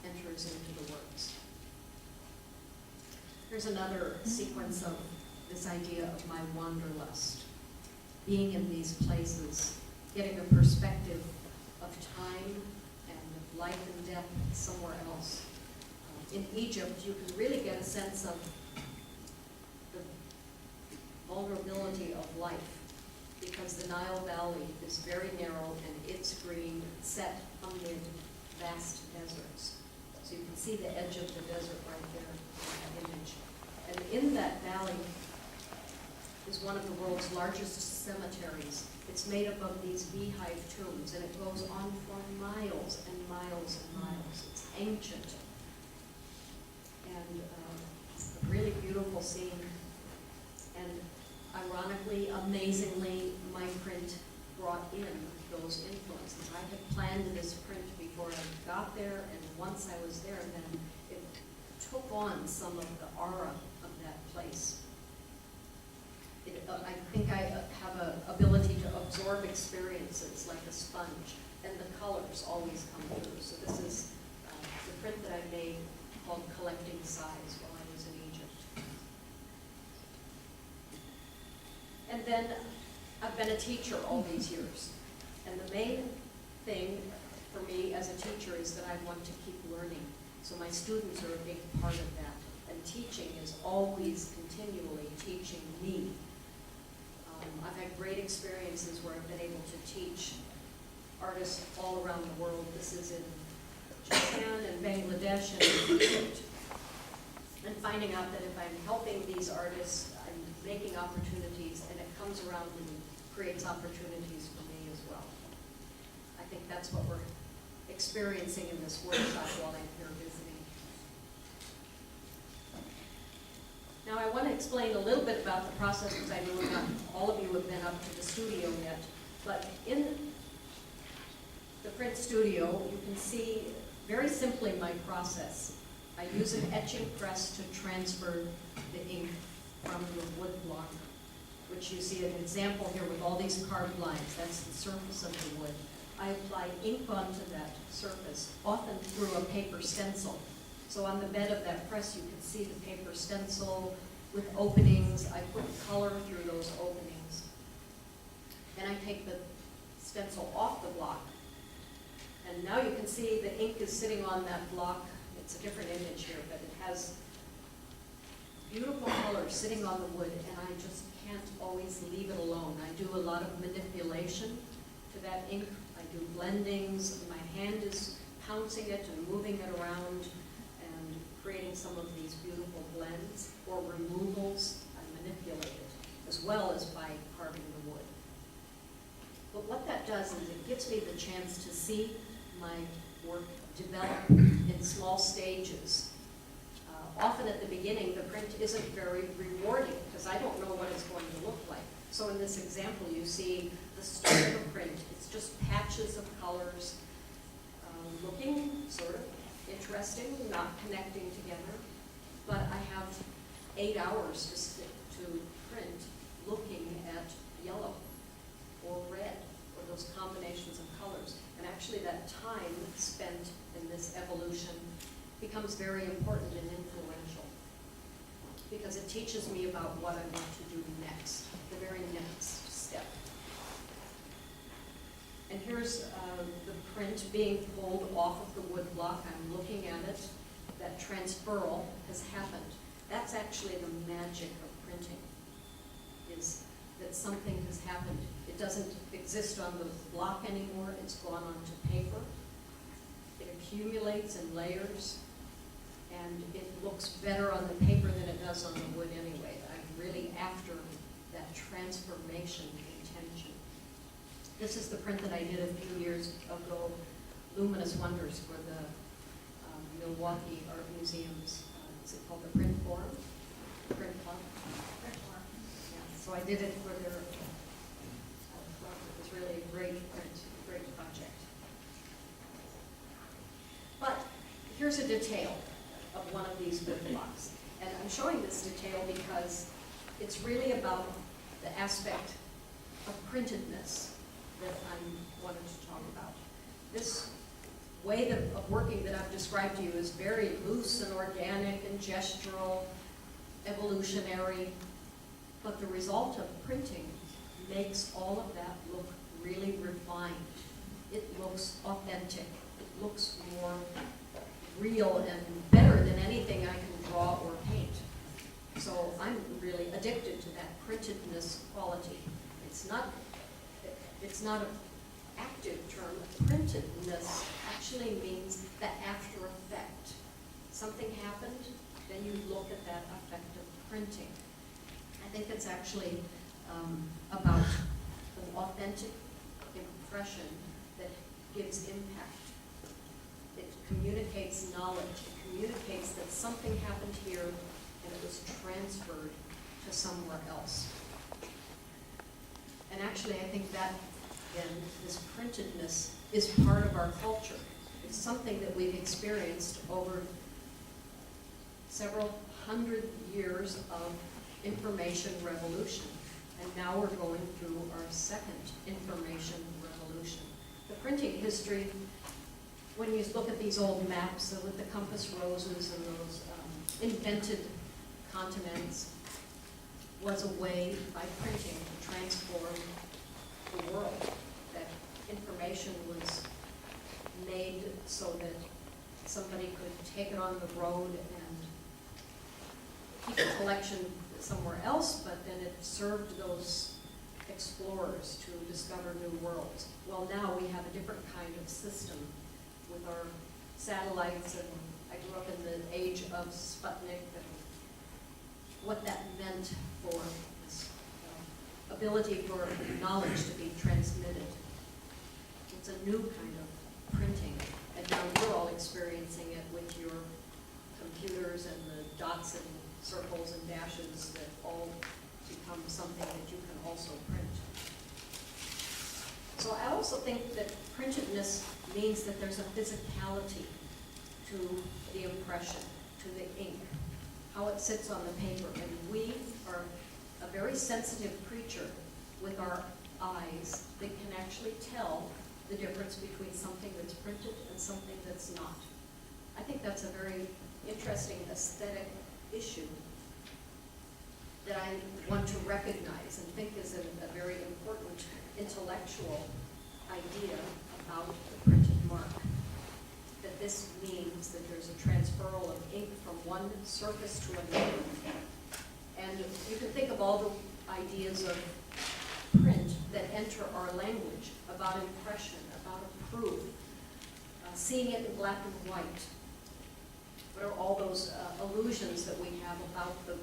enters into the works. Here's another sequence of this idea of my wanderlust. Being in these places, getting a perspective of time and life and death somewhere else. In Egypt, you can really get a sense of the vulnerability of life, because the Nile Valley is very narrow and it's green, set amid vast deserts. So you can see the edge of the desert right there in that image. And in that valley is one of the world's largest cemeteries. It's made up of these beehive tombs, and it goes on for miles and miles and miles. It's ancient. And it's a really beautiful scene. And ironically, amazingly, my print brought in those influences. I had planned this print before I got there, and once I was there, then it took on some of the aura of that place. I think I have an ability to absorb experiences like a sponge, and the colors always come through. So this is the print that I made called Collecting Size while I was in Egypt. And then I've been a teacher all these years. And the main thing for me as a teacher is that I want to keep learning. So my students are a big part of that. And teaching is always continually teaching me. I've had great experiences where I've been able to teach artists all around the world. This is in Japan and Bangladesh and Egypt. And finding out that if I'm helping these artists, I'm making opportunities, and it comes around and creates opportunities for me as well. I think that's what we're experiencing in this workshop while I'm here visiting. Now, I want to explain a little bit about the process, because I know not all of you have been up to the studio yet, but in the print studio, you can see very simply my process. I use an etching press to transfer the ink from the wood block, which you see an example here with all these carved lines. That's the surface of the wood. I apply ink onto that surface, often through a paper stencil. So on the bed of that press, you can see the paper stencil with openings. I put color through those openings. Then I take the stencil off the block. And now you can see the ink is sitting on that block. It's a different image here, but it has beautiful color sitting on the wood, and I just can't always leave it alone. I do a lot of manipulation to that ink. I do blendings. My hand is pouncing it and moving it around and creating some of these beautiful blends or removals. I manipulate it, as well as by carving the wood. But what that does is it gives me the chance to see my work develop in small stages. Often at the beginning, the print isn't very rewarding because I don't know what it's going to look like. So in this example, you see the start of a print. It's just patches of colors, looking sort of interesting, not connecting together. But I have 8 hours to stick to print looking at yellow or red or those combinations of colors. And actually that time spent in this evolution becomes very important and influential because it teaches me about what I want to do next, the very next step. And here's the print being pulled off of the wood block. I'm looking at it. That transferal has happened. That's actually the magic of printing, is that something has happened. It doesn't exist on the block anymore. It's gone onto paper. It accumulates in layers, and it looks better on the paper than it does on the wood anyway. I'm really after that transformation intention. This is the print that I did a few years ago, Luminous Wonders, for the Milwaukee Art Museum's, is it called the Print Forum? Print Club? Print Forum. Yeah, so I did it for their club. It was really a great print, great project. But here's a detail of one of these wood blocks. And I'm showing this detail because it's really about the aspect of printedness that I wanted to talk about. This way of working that I've described to you is very loose and organic and gestural, evolutionary, but the result of printing makes all of that look really refined. It looks authentic. It looks more real and better than anything I can draw or paint. So I'm really addicted to that printedness quality. It's not an active term. Printedness actually means the after effect. Something happened, then you look at that effect of printing. I think it's actually about an authentic impression that gives impact. It communicates knowledge. It communicates that something happened here and it was transferred to somewhere else. And actually, I think that, then, this printedness is part of our culture. It's something that we've experienced over several hundred years of information revolution. And now we're going through our second information revolution. The printing history, when you look at these old maps with the compass roses and those invented continents, was a way by printing to transform the world. That information was made so that somebody could take it on the road and keep the collection somewhere else, but then it served those explorers to discover new worlds. Well, now we have a different kind of system with our satellites, and I grew up in the age of Sputnik and what that meant for this ability for knowledge to be transmitted. It's a new kind of printing, and now you're all experiencing it with your computers and the dots and circles and dashes that all become something that you can also print. So I also think that printedness means that there's a physicality to the impression, to the ink, how it sits on the paper. And we are a very sensitive creature with our eyes that can actually tell the difference between something that's printed and something that's not. I think that's a very interesting aesthetic issue that I want to recognize and think is a very important intellectual idea about the printed mark. That this means that there's a transferal of ink from one surface to another. And you can think of all the ideas of print that enter our language, about impression, about a proof, seeing it in black and white. What are all those illusions that we have about the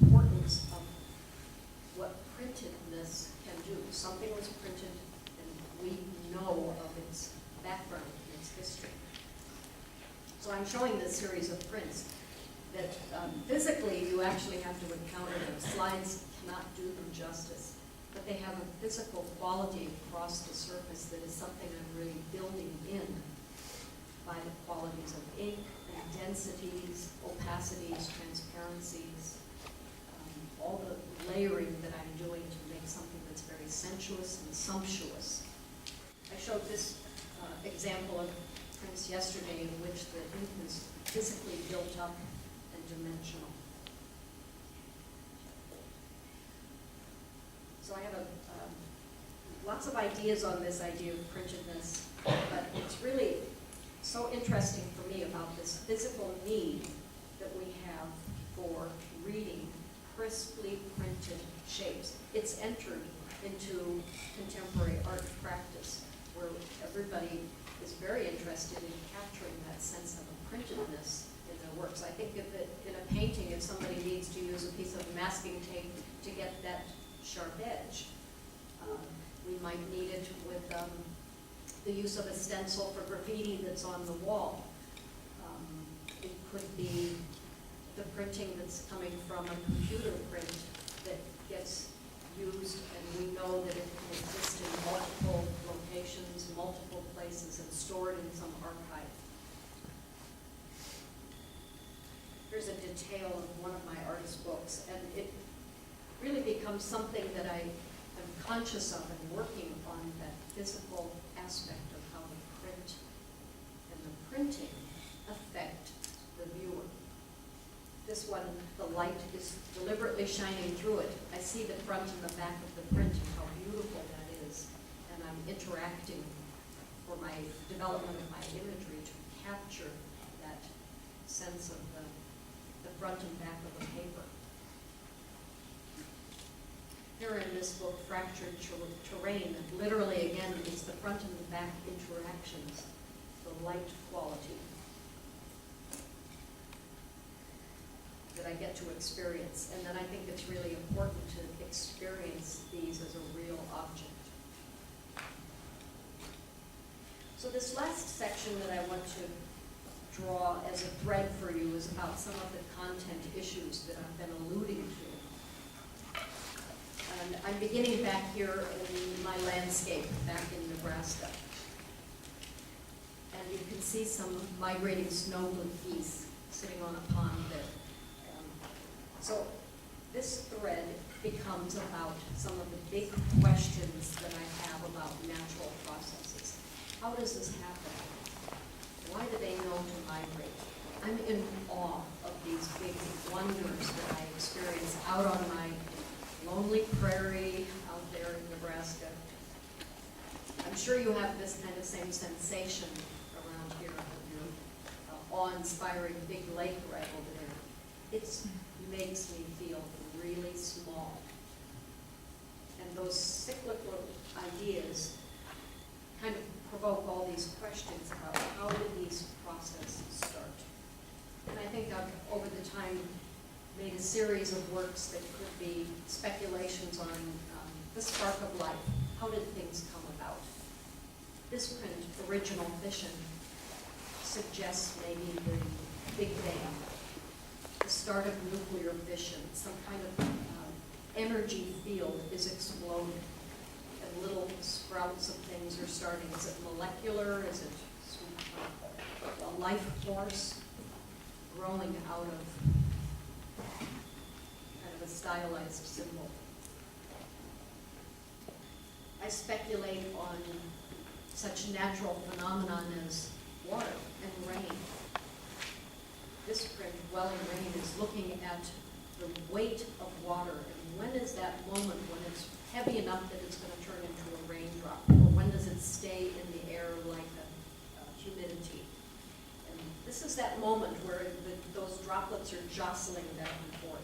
importance of what printedness can do? Something was printed and we know of its background and its history. So I'm showing this series of prints that physically you actually have to encounter them. Slides cannot do them justice, but they have a physical quality across the surface that is something I'm really building in by the qualities of ink and densities, opacities, transparencies, all the layering that I'm doing to make something that's very sensuous and sumptuous. I showed this example of prints yesterday in which the ink is physically built up and dimensional. So I have lots of ideas on this idea of printedness, but it's really so interesting for me about this physical need that we have for reading crisply printed shapes. It's entered into contemporary art practice where everybody is very interested in capturing that sense of a printedness in their works. I think if in a painting, if somebody needs to use a piece of masking tape to get that sharp edge, we might need it with the use of a stencil for graffiti that's on the wall. It could be the printing that's coming from a computer print that gets used, and we know that it can exist in multiple locations, multiple places, and stored in some archive. Here's a detail of one of my artist books, and it really becomes something that I am conscious of and working on, that physical aspect of how the print and the printing affect the viewer. This one, the light is deliberately shining through it. I see the front and the back of the print and how beautiful that is, and I'm interacting for my development of my imagery to capture that sense of the front and back of the paper. Here in this book, Fractured Terrain, literally again, it's the front and the back interactions, the light quality that I get to experience. And then I think it's really important to experience these as a real object. So this last section that I want to draw as a thread for you is about some of the content issues that I've been alluding to. And I'm beginning back here in my landscape back in Nebraska. And you can see some migrating snow geese sitting on a pond there. So this thread becomes about some of the big questions that I have about natural processes. How does this happen? Why do they know to migrate? I'm in awe of these big wonders that I experience out on my lonely prairie out there in Nebraska. I'm sure you have this kind of same sensation around here with your awe-inspiring big lake right over there. It makes me feel really small. And those cyclical ideas kind of provoke all these questions about how did these processes start. And I think I've, over the time, made a series of works that could be speculations on the spark of life. How did things come about? This print, Original Fission, suggests maybe the Big Bang. The start of nuclear fission. Some kind of energy field is exploding. And little sprouts of things are starting. Is it molecular? Is it a life force growing out of kind of a stylized symbol? I speculate on such natural phenomenon as water and rain. This print, Dwelling Rain, is looking at the weight of water, and when is that moment when it's heavy enough that it's going to turn into a raindrop, or when does it stay in the air like a humidity? And this is that moment where those droplets are jostling back and forth.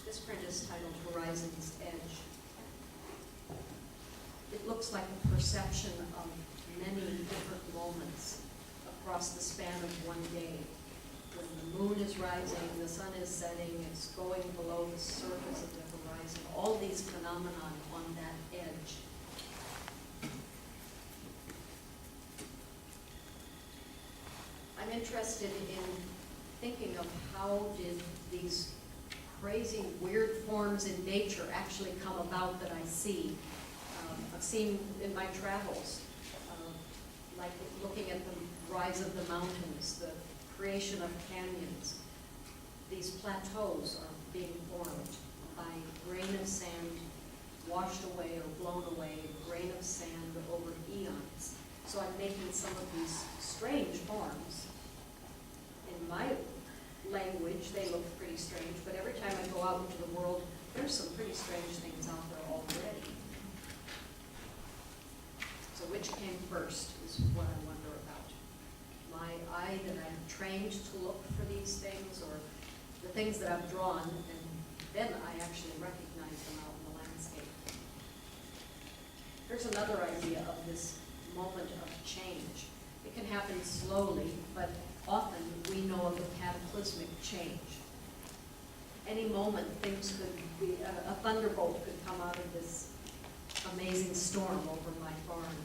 This print is titled Horizon's Edge. It looks like a perception of many different moments across the span of one day. When the moon is rising, the sun is setting, it's going below the surface of the horizon, all these phenomena on that edge. I'm interested in thinking of how did these crazy, weird forms in nature actually come about that I see. I've seen in my travels, like looking at the rise of the mountains, the creation of canyons. These plateaus are being formed by grain of sand washed away or blown away, grain of sand over eons. So I'm making some of these strange forms. In my language, they look pretty strange, but every time I go out into the world, there's some pretty strange things out there already. So which came first is what I wonder about. My eye that I'm trained to look for these things, or the things that I've drawn, and then I actually recognize them out in the landscape. Here's another idea of this moment of change. It can happen slowly, but often we know of a cataclysmic change. Any moment things could be, a thunderbolt could come out of this amazing storm over my farm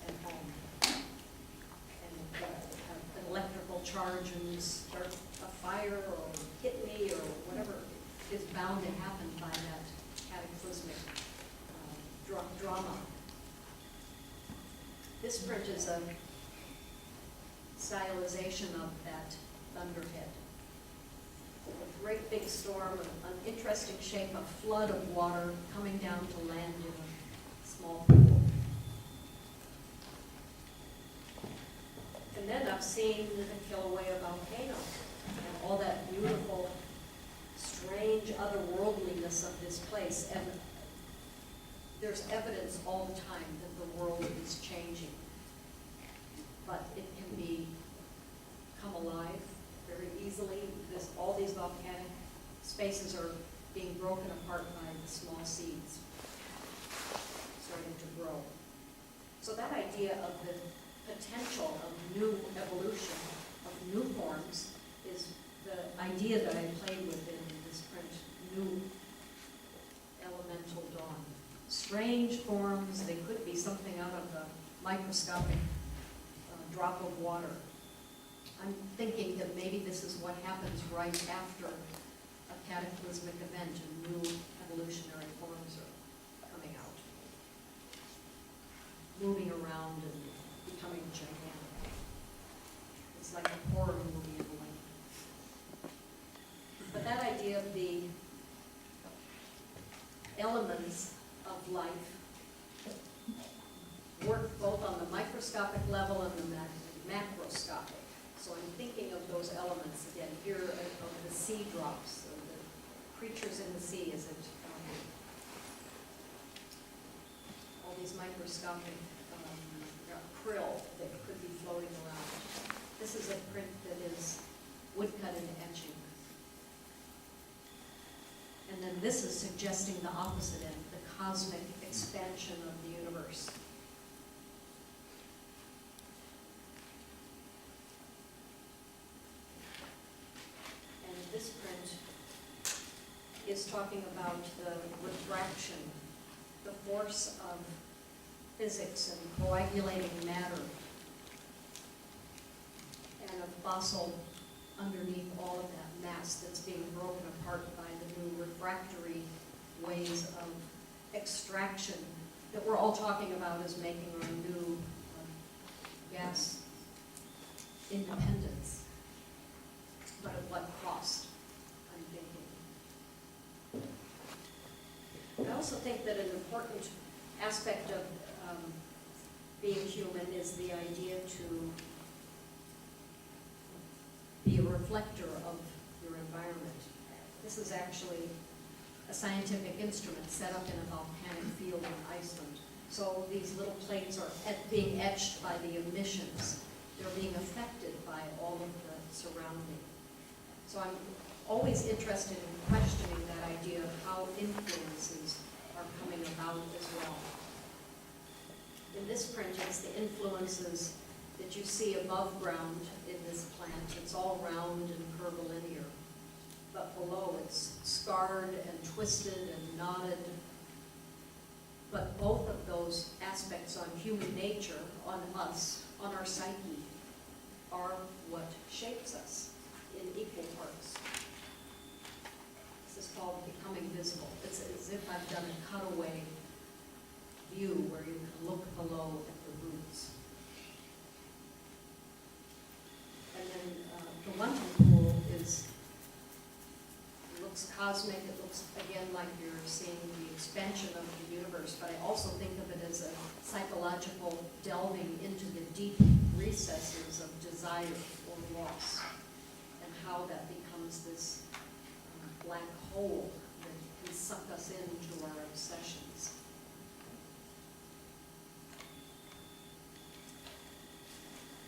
at home. And an electrical charge and start a fire or hit me or whatever is bound to happen by that cataclysmic drama. This print is a stylization of that thunderhead. A great big storm, an interesting shape, a flood of water coming down to land in a small pool. And then I've seen the Kilauea volcano and all that beautiful, strange otherworldliness of this place. And there's evidence all the time that the world is changing. But it can come alive very easily. All these volcanic spaces are being broken apart by the small seeds starting to grow. So that idea of the potential of new evolution, of new forms, is the idea that I played with in this print, new elemental dawn. Strange forms, they could be something out of a microscopic drop of water. I'm thinking that maybe this is what happens right after a cataclysmic event and new evolutionary forms are coming out, moving around and becoming gigantic. It's like a horror movie in a way. But that idea of the elements of life work both on the microscopic level and the macroscopic. So I'm thinking of those elements again here of the sea drops, of the creatures in the sea. Is it all these microscopic krill that could be floating around? This is a print that is woodcut and etching. And then this is suggesting the opposite end, the cosmic expansion of the universe. This print is talking about the refraction, the force of physics and coagulating matter, and a fossil underneath all of that mass that's being broken apart by the new refractory ways of extraction that we're all talking about as making our new gas independence. But at what cost, I'm thinking. I also think that an important aspect of being human is the idea to be a reflector of your environment. This is actually a scientific instrument set up in a volcanic field in Iceland. So these little plates are being etched by the emissions. They're being affected by all of the surrounding. So I'm always interested in questioning that idea of how influences are coming about as well. In this print, it's the influences that you see above ground in this plant. It's all round and curvilinear. But below, it's scarred and twisted and knotted. But both of those aspects on human nature, on us, on our psyche, are what shapes us in equal parts. This is called becoming visible. It's as if I've done a cutaway view where you can look below at the roots. And then the London pool looks cosmic. It looks, again, like you're seeing the expansion of the universe, but I also think of it as a psychological delving into the deep recesses of desire or loss, and how that becomes this black hole that can suck us into our obsessions.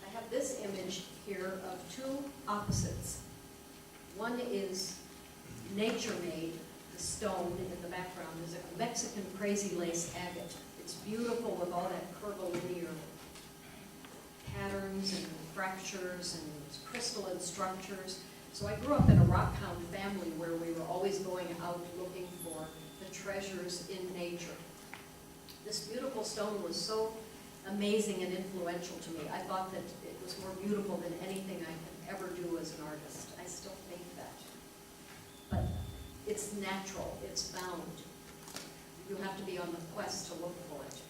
I have this image here of two opposites. One is nature-made, the stone in the background is a Mexican crazy lace agate. It's beautiful with all that curvilinear patterns and fractures and crystalline structures. So I grew up in a rock-hound family where we were always going out looking for the treasures in nature. This beautiful stone was so amazing and influential to me. I thought that it was more beautiful than anything I could ever do as an artist. I still think that. But it's natural, it's found. You have to be on the quest to look for it.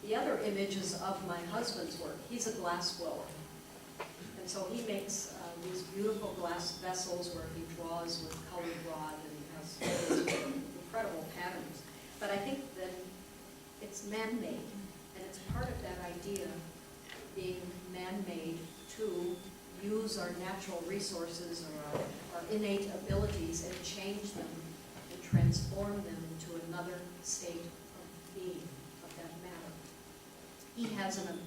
The other image is of my husband's work. He's a glass blower. And so he makes these beautiful glass vessels where he draws with colored rod and has these incredible patterns. But I think that it's man-made, and it's part of that idea, being man-made, to use our natural resources or our innate abilities and change them and transform them into another state of being, of that matter. He has an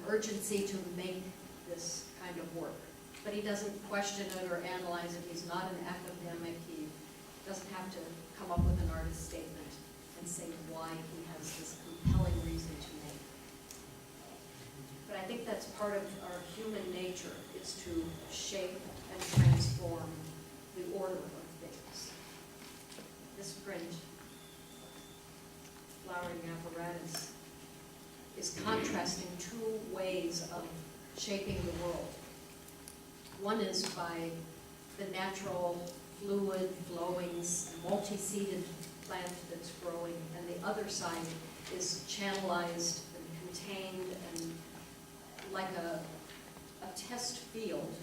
urgency to make this kind of work, but he doesn't question it or analyze it. He's not an academic. He doesn't have to come up with an artist statement and say why he has this compelling reason to make. But I think that's part of our human nature, is to shape and transform the order of things. This print, flowering apparatus, is contrasting two ways of shaping the world. One is by the natural, fluid, flowing, multi-seeded plant that's growing, and the other side is channelized and contained and like a test field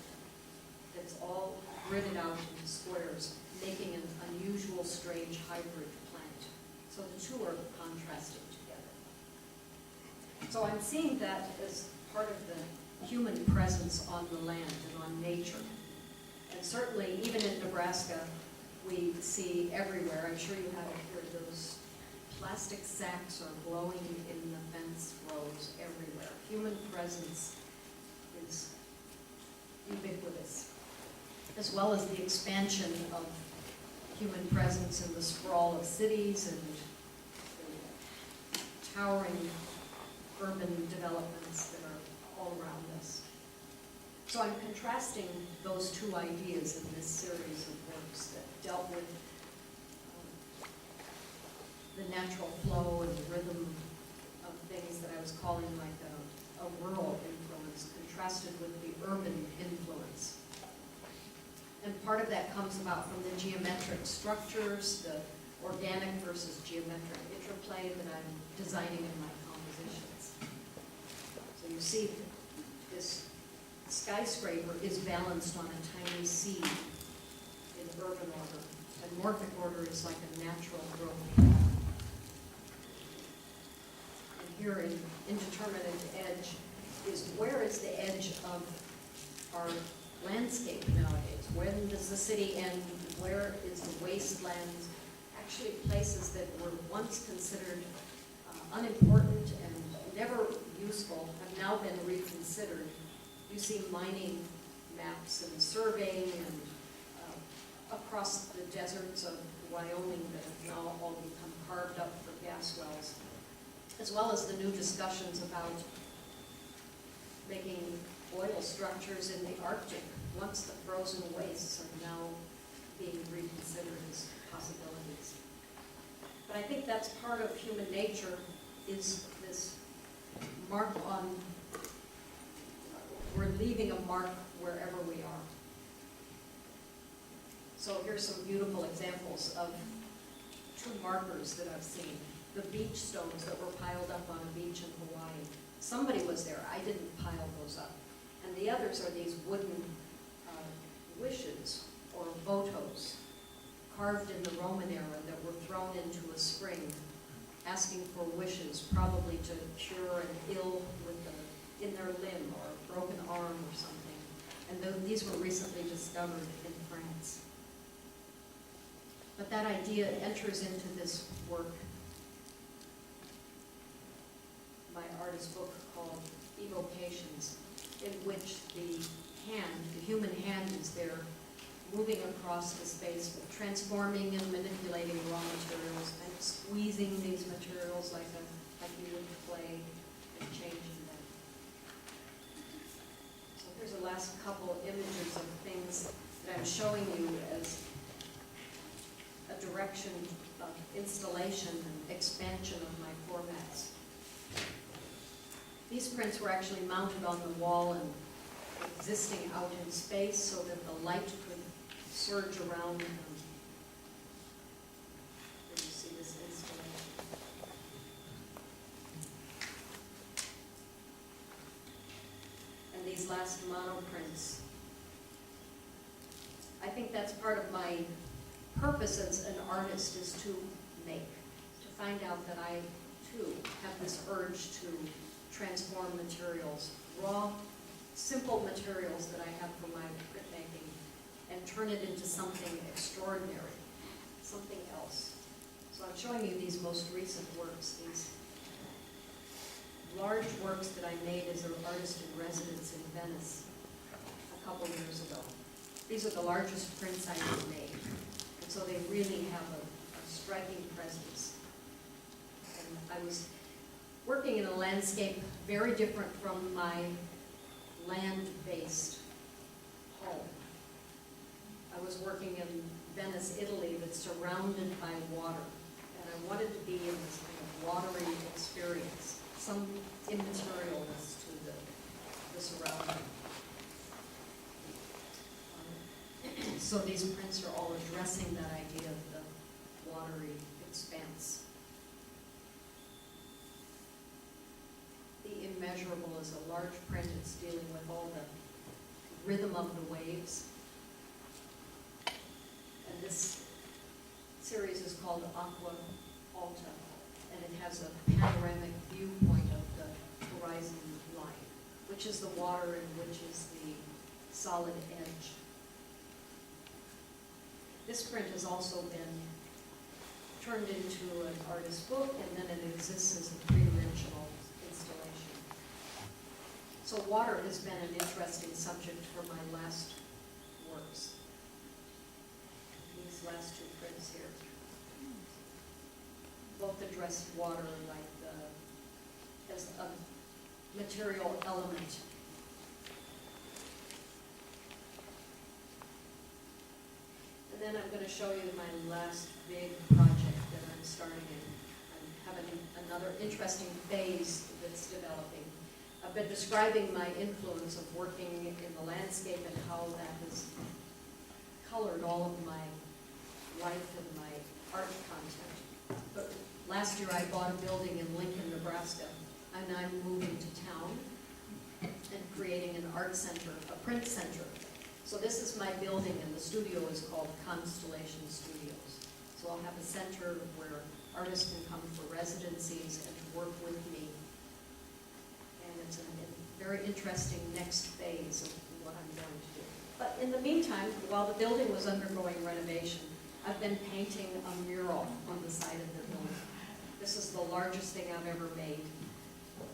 that's all gridded out into squares, making an unusual, strange hybrid plant. So the two are contrasting together. So I'm seeing that as part of the human presence on the land and on nature. And certainly, even in Nebraska, we see everywhere, I'm sure you have it here, those plastic sacks are blowing in the fence rows everywhere. Human presence is ubiquitous, as well as the expansion of human presence in the sprawl of cities and the towering urban developments that are all around us. So I'm contrasting those two ideas in this series of works that dealt with the natural flow and the rhythm of things that I was calling like a rural influence contrasted with the urban influence. And part of that comes about from the geometric structures, the organic versus geometric interplay that I'm designing in my compositions. So you see this skyscraper is balanced on a tiny seed in urban order, and morphic order is like a natural growth. And here in indeterminate edge is where is the edge of our landscape nowadays? When does the city end? Where is the wasteland? Actually places that were once considered unimportant and never useful have now been reconsidered. You see mining maps and surveying and across the deserts of Wyoming that have now all become carved up for gas wells, as well as the new discussions about making oil structures in the Arctic once the frozen wastes are now being reconsidered as possibilities. But I think that's part of human nature, is this mark on, we're leaving a mark wherever we are. So here's some beautiful examples of two markers that I've seen. The beach stones that were piled up on a beach in Hawaii. Somebody was there, I didn't pile those up. And the others are these wooden wishes or votos carved in the Roman era that were thrown into a spring, asking for wishes, probably to cure an ill in their limb or a broken arm or something. And these were recently discovered in France. But that idea enters into this work, my artist book called Evocations, in which the human hand is there moving across the space, transforming and manipulating raw materials, and squeezing these materials like you would clay and changing them. So here's the last couple images of things that I'm showing you as a direction of installation and expansion of my formats. These prints were actually mounted on the wall and existing out in space so that the light could surge around them. Here you see this installation. And these last monoprints. I think that's part of my purpose as an artist, is to make, to find out that I too have this urge to transform materials, raw, simple materials that I have for my printmaking, and turn it into something extraordinary, something else. So I'm showing you these most recent works, these large works that I made as an artist in residence in Venice a couple years ago. These are the largest prints I ever made, and so they really have a striking presence. And I was working in a landscape very different from my land-based home. I was working in Venice, Italy, that's surrounded by water, and I wanted to be in this kind of watery experience, some immaterialness to the surrounding. So these prints are all addressing that idea of the watery expanse. The Immeasurable is a large print. It's dealing with all the rhythm of the waves. And this series is called Aqua Alta, and it has a panoramic viewpoint of the horizon line, which is the water and which is the solid edge. This print has also been turned into an artist's book, and then it exists as a three-dimensional installation. So water has been an interesting subject for my last works. These last two prints here both address water as a material element. And then I'm going to show you my last big project that I'm starting in. I'm have another interesting phase that's developing. I've been describing my influence of working in the landscape and how that has colored all of my life and my art content. But last year I bought a building in Lincoln, Nebraska, and I'm moving to town and creating an art center, a print center. So this is my building, and the studio is called Constellation Studios. So I'll have a center where artists can come for residencies and to work with me. And it's a very interesting next phase of what I'm going to do. But in the meantime, while the building was undergoing renovation, I've been painting a mural on the side of the building. This is the largest thing I've ever made.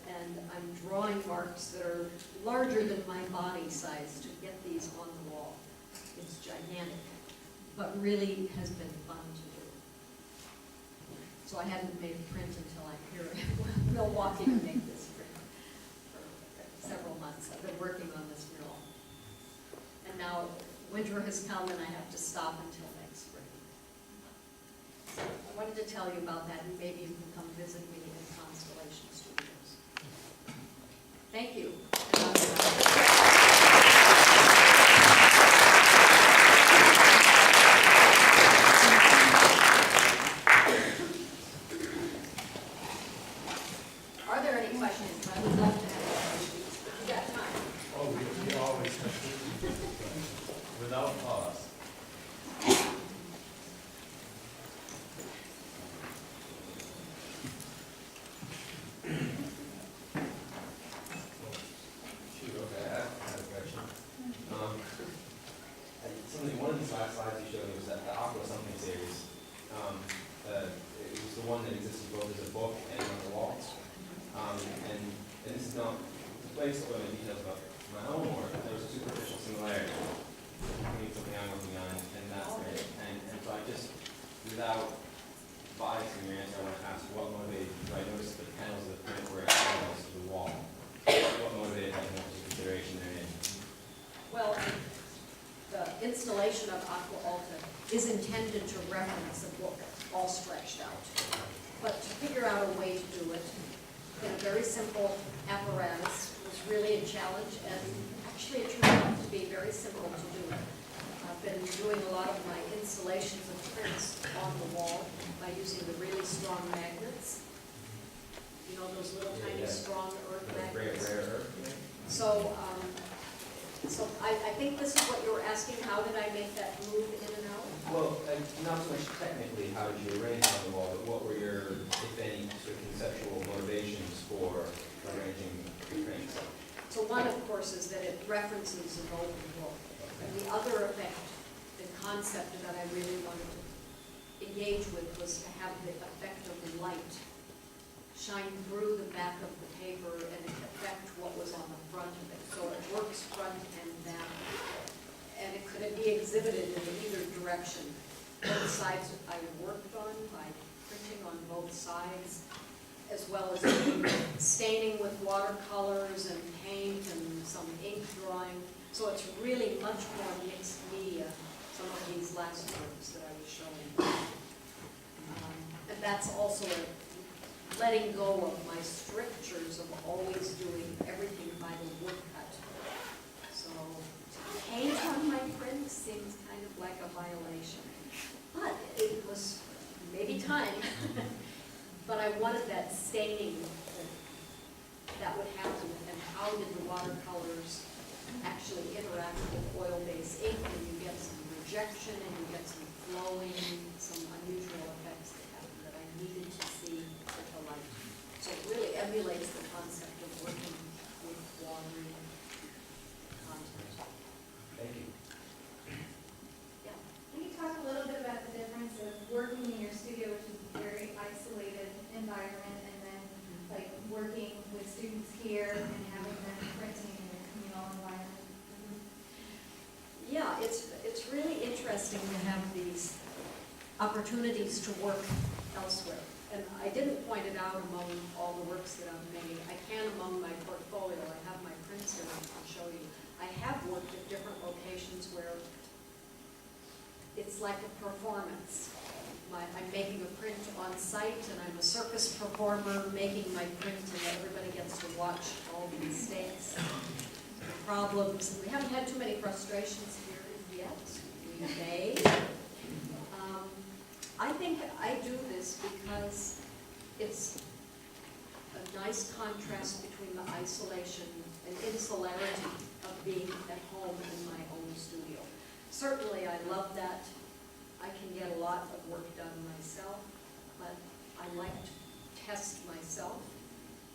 And I'm drawing marks that are larger than my body size to get these on the wall. It's gigantic, but really has been fun to do. So I hadn't made a print until I'm here in Milwaukee to make this print for several months. I've been working on this mural. And now winter has come and I have to stop until next spring. So I wanted to tell you about that, and maybe you can come visit me in Constellation Studios. Thank you. Are there any questions? I would love to have questions. You got time? Oh, we always without pause. Shoot, okay, I have a question. One of these last slides you showed me was that the Aqua Something series. It was the one that existed both as a book and on the walls. And this is not to play spoil any details about my own work, but there was a superficial similarity between something I'm working on and that's great. And so I just, without biasing your answer, I want to ask what motivated you. I noticed the panels of the print were externals to the wall. What motivated that much consideration therein? Well, the installation of Aqua Alta is intended to reference a book all stretched out. But to figure out a way to do it in a very simple apparatus was really a challenge, and actually it turned out to be very simple to do. I've been doing a lot of my installations of prints on the wall by using the really strong magnets. You know, those little tiny strong earth magnets. Rare earth. So, I think this is what you were asking, how did I make that move in and out? Well, not so much technically how did you arrange on the wall, but what were your, if any, sort of conceptual motivations for arranging the prints? So one, of course, is that it references an open book. And the other effect, the concept that I really wanted to engage with was to have the effect of light shine through the back of the paper and affect what was on the front of it. So it works front and back. And it could be exhibited in either direction. Both sides I worked on by printing on both sides, as well as staining with watercolors and paint and some ink drawing. So it's really much more mixed media, some of these last works that I was showing. And that's also letting go of my strictures of always doing everything by the woodcut. So to paint on my prints seems kind of like a violation. But it was maybe time. But I wanted that staining that would happen, and how did the watercolors actually interact with oil-based ink, and you get some rejection, and you get some flowing, some unusual effects that happen that I needed to see with the light. So it really emulates the concept of working with watery content. Thank you. Yeah. Can you talk a little bit about the difference of working in your studio, which is a very isolated environment, and then like working with students here and having them printing in a communal environment? Yeah, it's really interesting to have these opportunities to work elsewhere. And I didn't point it out among all the works that I've made. I can among my portfolio. I have my prints here I'll show you. I have worked at different locations where it's like a performance. I'm making a print on site, and I'm a circus performer making my print, and everybody gets to watch all the mistakes, the problems. We haven't had too many frustrations here yet. We may. I think I do this because it's a nice contrast between the isolation and insularity of being at home in my own studio. Certainly, I love that. I can get a lot of work done myself, but I like to test myself,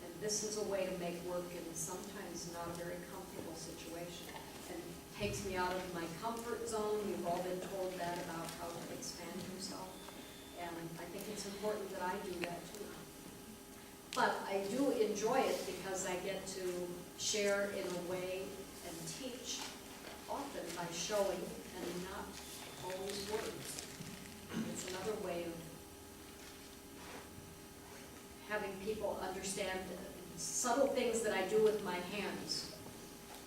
and this is a way to make work in sometimes not a very comfortable situation, and takes me out of my comfort zone. You've all been told that about how to expand yourself, and I think it's important that I do that too. But I do enjoy it because I get to share in a way and teach, often by showing and not always words. It's another way of having people understand subtle things that I do with my hands,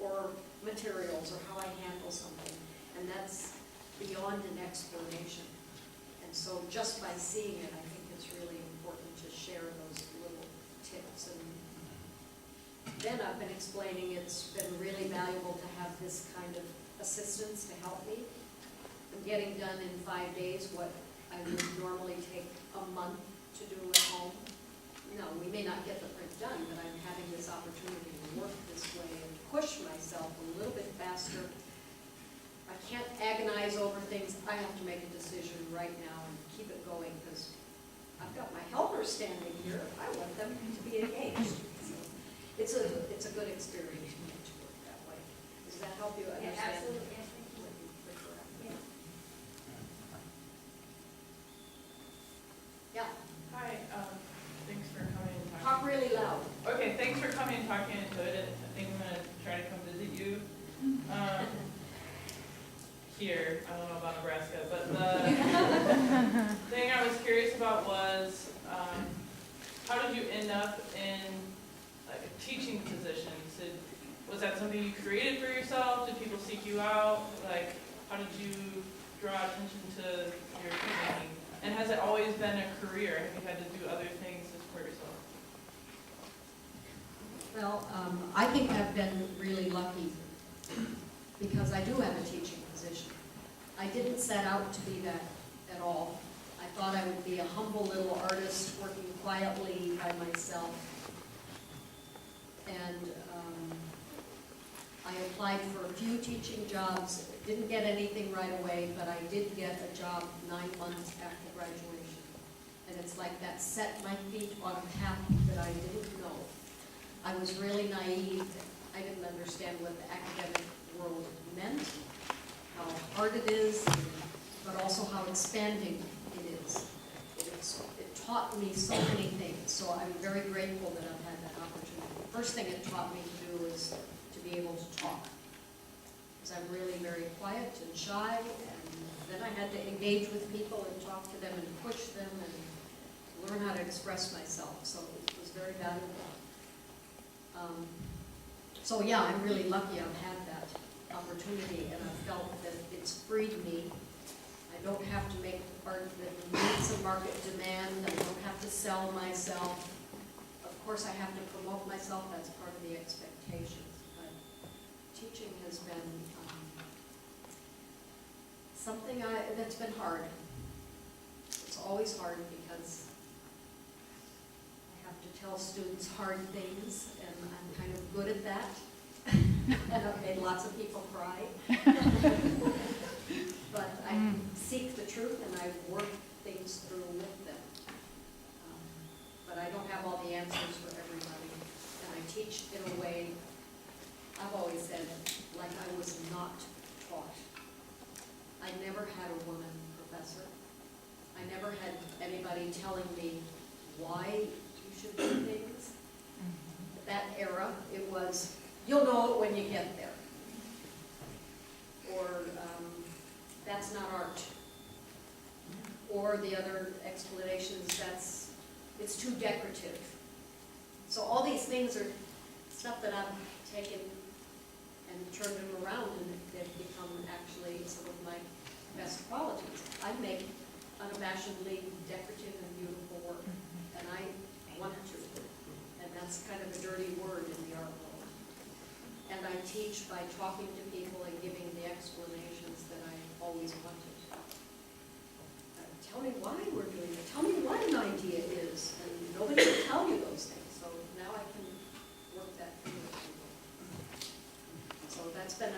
or materials, or how I handle something, and that's beyond an explanation. And so just by seeing it, I think it's really important to share those little tips. And then I've been explaining it's been really valuable to have this kind of assistance to help me. I'm getting done in 5 days what I would normally take a month to do at home. No, we may not get the print done, but I'm having this opportunity to work this way and push myself a little bit faster. I can't agonize over things. I have to make a decision right now and keep it going, because I've got my helpers standing here. I want them to be engaged. So it's a good experience to get to work that way. Does that help you understand? Yeah, absolutely. Yes, thank you. What you prefer? Yeah. Yeah, Hi, thanks for coming and talk talking. really loud. Okay, thanks for coming and talking into it. I think I'm gonna try to come visit you. Here, I don't know about Nebraska, but the thing I was curious about was, how did you end up in like a teaching position? Was that something you created for yourself? Did people seek you out? Like, how did you draw attention to your printmaking? And has it always been a career? Have you had to do other things to support yourself? Well, I think I've been really lucky because I do have a teaching position. I didn't set out to be that at all. I thought I would be a humble little artist working quietly by myself. And I applied for a few teaching jobs, didn't get anything right away, but I did get a job 9 months after graduation. And it's like that set my feet on a path that I didn't know. I was really naive. I didn't understand what the academic world meant, how hard it is, but also how expanding it is. It taught me so many things, so I'm very grateful that I've had that opportunity. The first thing it taught me to do is to be able to talk, because I'm really very quiet and shy, and then I had to engage with people and talk to them and push them and learn how to express myself, so it was very valuable. So yeah, I'm really lucky I've had that opportunity, and I felt that it's freed me. I don't have to make art that meets a market demand. I don't have to sell myself. Of course, I have to promote myself. That's part of the expectations. But teaching has been something that's been hard. It's always hard because I have to tell students hard things, and I'm kind of good at that. And I've made lots of people cry. But I seek the truth and I work things through with them. But I don't have all the answers for everybody. And I teach in a way, I've always said, like I was not taught. I never had a woman professor. I never had anybody telling me why you should do things. At that era, it was, you'll know it when you get there. Or that's not art. Or the other explanations, it's too decorative. So all these things are stuff that I've taken and turned them around, and they've become actually some of my best qualities. I make unabashedly decorative and beautiful work, and I want to. And that's kind of a dirty word in the art world. And I teach by talking to people and giving the explanations that I always wanted. Tell me why we're doing it. Tell me what an idea is. And nobody will tell you those things. So now I can work that through with people. So that's been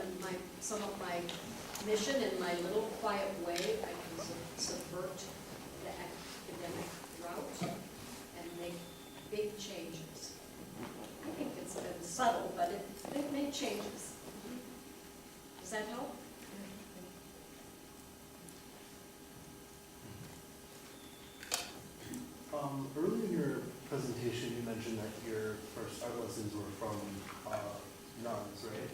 some of my mission in my little quiet way. I can subvert the academic route and make big changes. I think it's been subtle, but they've made changes. Does that help? Earlier in your presentation, you mentioned that your first art lessons were from nuns, right?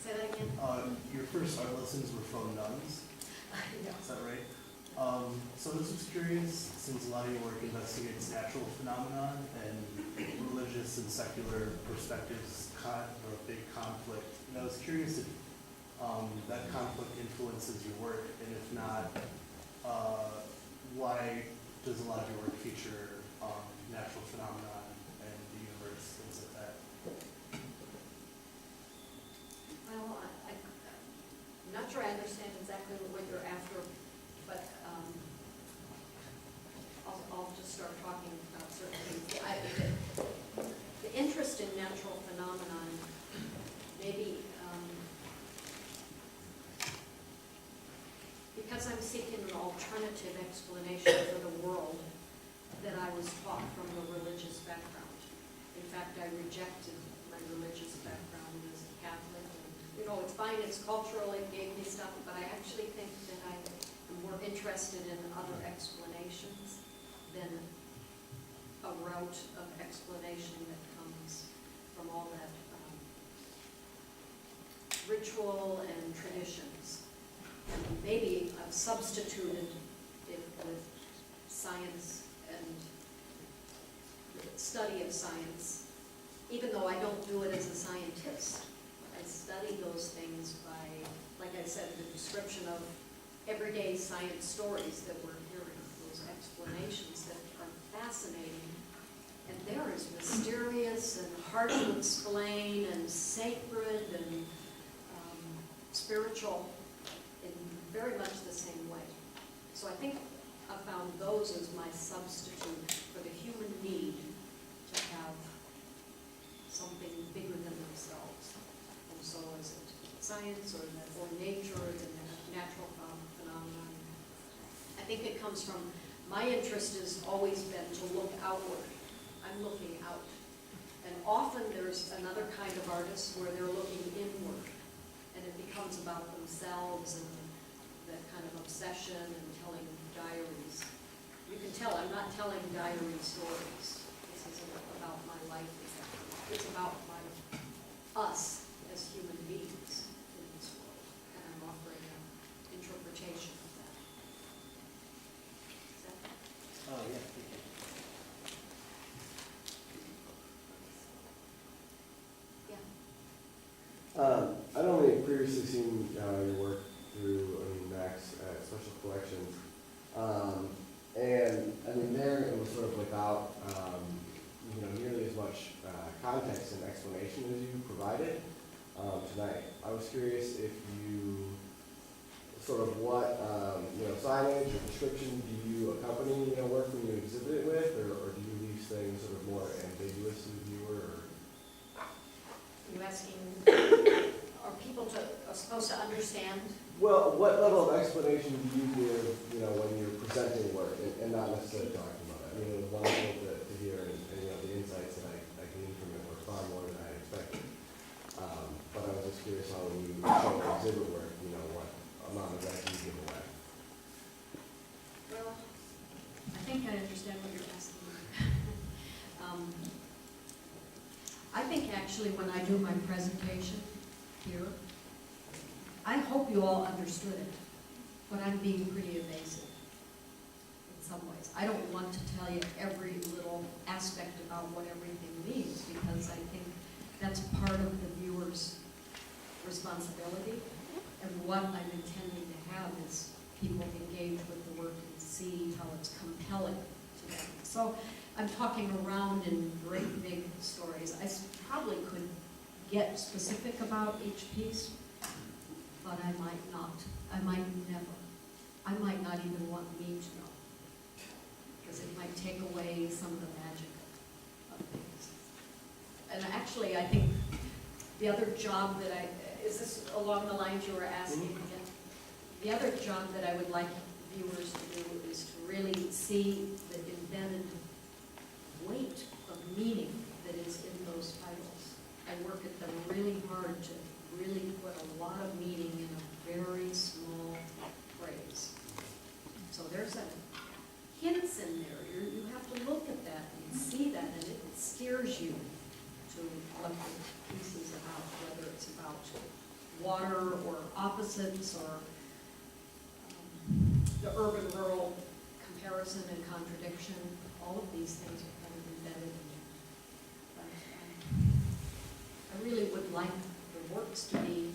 Say that again? Your first art lessons were from nuns, Yeah. is that right? So I was just curious, since a lot of your work investigates natural phenomenon and religious and secular perspectives are a big conflict, and I was curious if that conflict influences your work, and if not, why does a lot of your work feature natural phenomenon and the universe, things like that? Well, I'm not sure I understand exactly what you're after, but I'll just start talking about certain things. The interest in natural phenomenon, maybe because I'm seeking an alternative explanation for the world that I was taught from a religious background. In fact, I rejected my religious background as a Catholic. And, it's fine, it's cultural, it gave me stuff, but I actually think that I am more interested in other explanations than a route of explanation that comes from all that ritual and traditions. And maybe I've substituted it with science and the study of science, even though I don't do it as a scientist. I study those things by, like I said, the description of everyday science stories that we're hearing, those explanations that are fascinating. And they're as mysterious and hard to explain and sacred and spiritual in very much the same way. So I think I found those as my substitute for the human need to have something bigger than themselves. And so is it science or nature or the natural phenomenon? I think it comes from, my interest has always been to look outward. I'm looking out. And often there's another kind of artist where they're looking inward. And it becomes about themselves and that kind of obsession and telling diaries. You can tell I'm not telling diary stories. This isn't about my life exactly. It's about us as human beings in this world. And I'm offering an interpretation of that. Is that Oh, yeah, thank you. I'd only previously seen your work through, Max at Special Collections. And there it was sort of without, nearly as much context and explanation as you provided tonight. I was curious if you, sort of what, signage or description do you accompany, work when you exhibit it with, or do you leave things sort of more ambiguous to the viewer? Or? you asking, are people supposed to understand? Well, what level of explanation do you give, when you're presenting work, and not necessarily talking about it? I mean, it was wonderful to hear, and the insights that I gleaned from it were far more than I expected. But I was just curious how when you show exhibit work, what amount of that do you give away? Well, I think I understand what you're asking. I think actually when I do my presentation here, I hope you all understood it, but I'm being pretty evasive in some ways. I don't want to tell you every little aspect about what everything means, because I think that's part of the viewer's responsibility. And what I'm intending to have is people engage with the work and see how it's compelling to them. So I'm talking around in great big stories. I probably could get specific about each piece, but I might not. I might never. I might not even want me to know, because it might take away some of the magic of things. And actually, I think the other job that is this along the lines you were asking again? The other job that I would like viewers to do is to really see the embedded weight of meaning that is in those titles. I work at them really hard to really put a lot of meaning in a very small phrase. So there's a hints in there. You have to look at that and see that, and it steers you to what the piece is about, whether it's about water or opposites or the urban-rural comparison and contradiction. All of these things are kind of embedded in it. But I really would like the works to be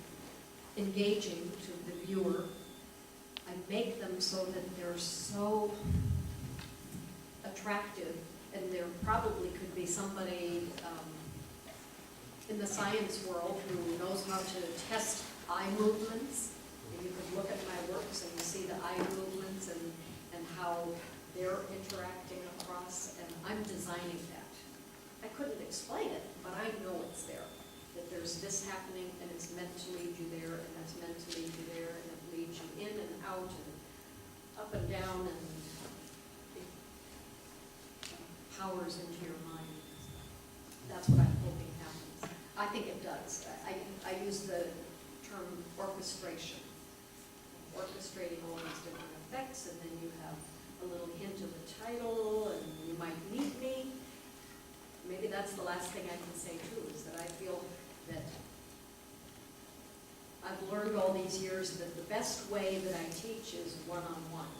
engaging to the viewer. I make them so that they're so attractive, and there probably could be somebody in the science world who knows how to test eye movements. And you could look at my works and you see the eye movements and how they're interacting across, and I'm designing that. I couldn't explain it, but I know it's there. That there's this happening, and it's meant to lead you there, and that's meant to lead you there, and it leads you in and out and up and down, and it powers into your mind. That's what I'm hoping happens. I think it does. I use the term orchestration. Orchestrating all these different effects, and then you have a little hint of the title, and you might meet me. Maybe that's the last thing I can say too, is that I feel that I've learned all these years that the best way that I teach is one-on-one.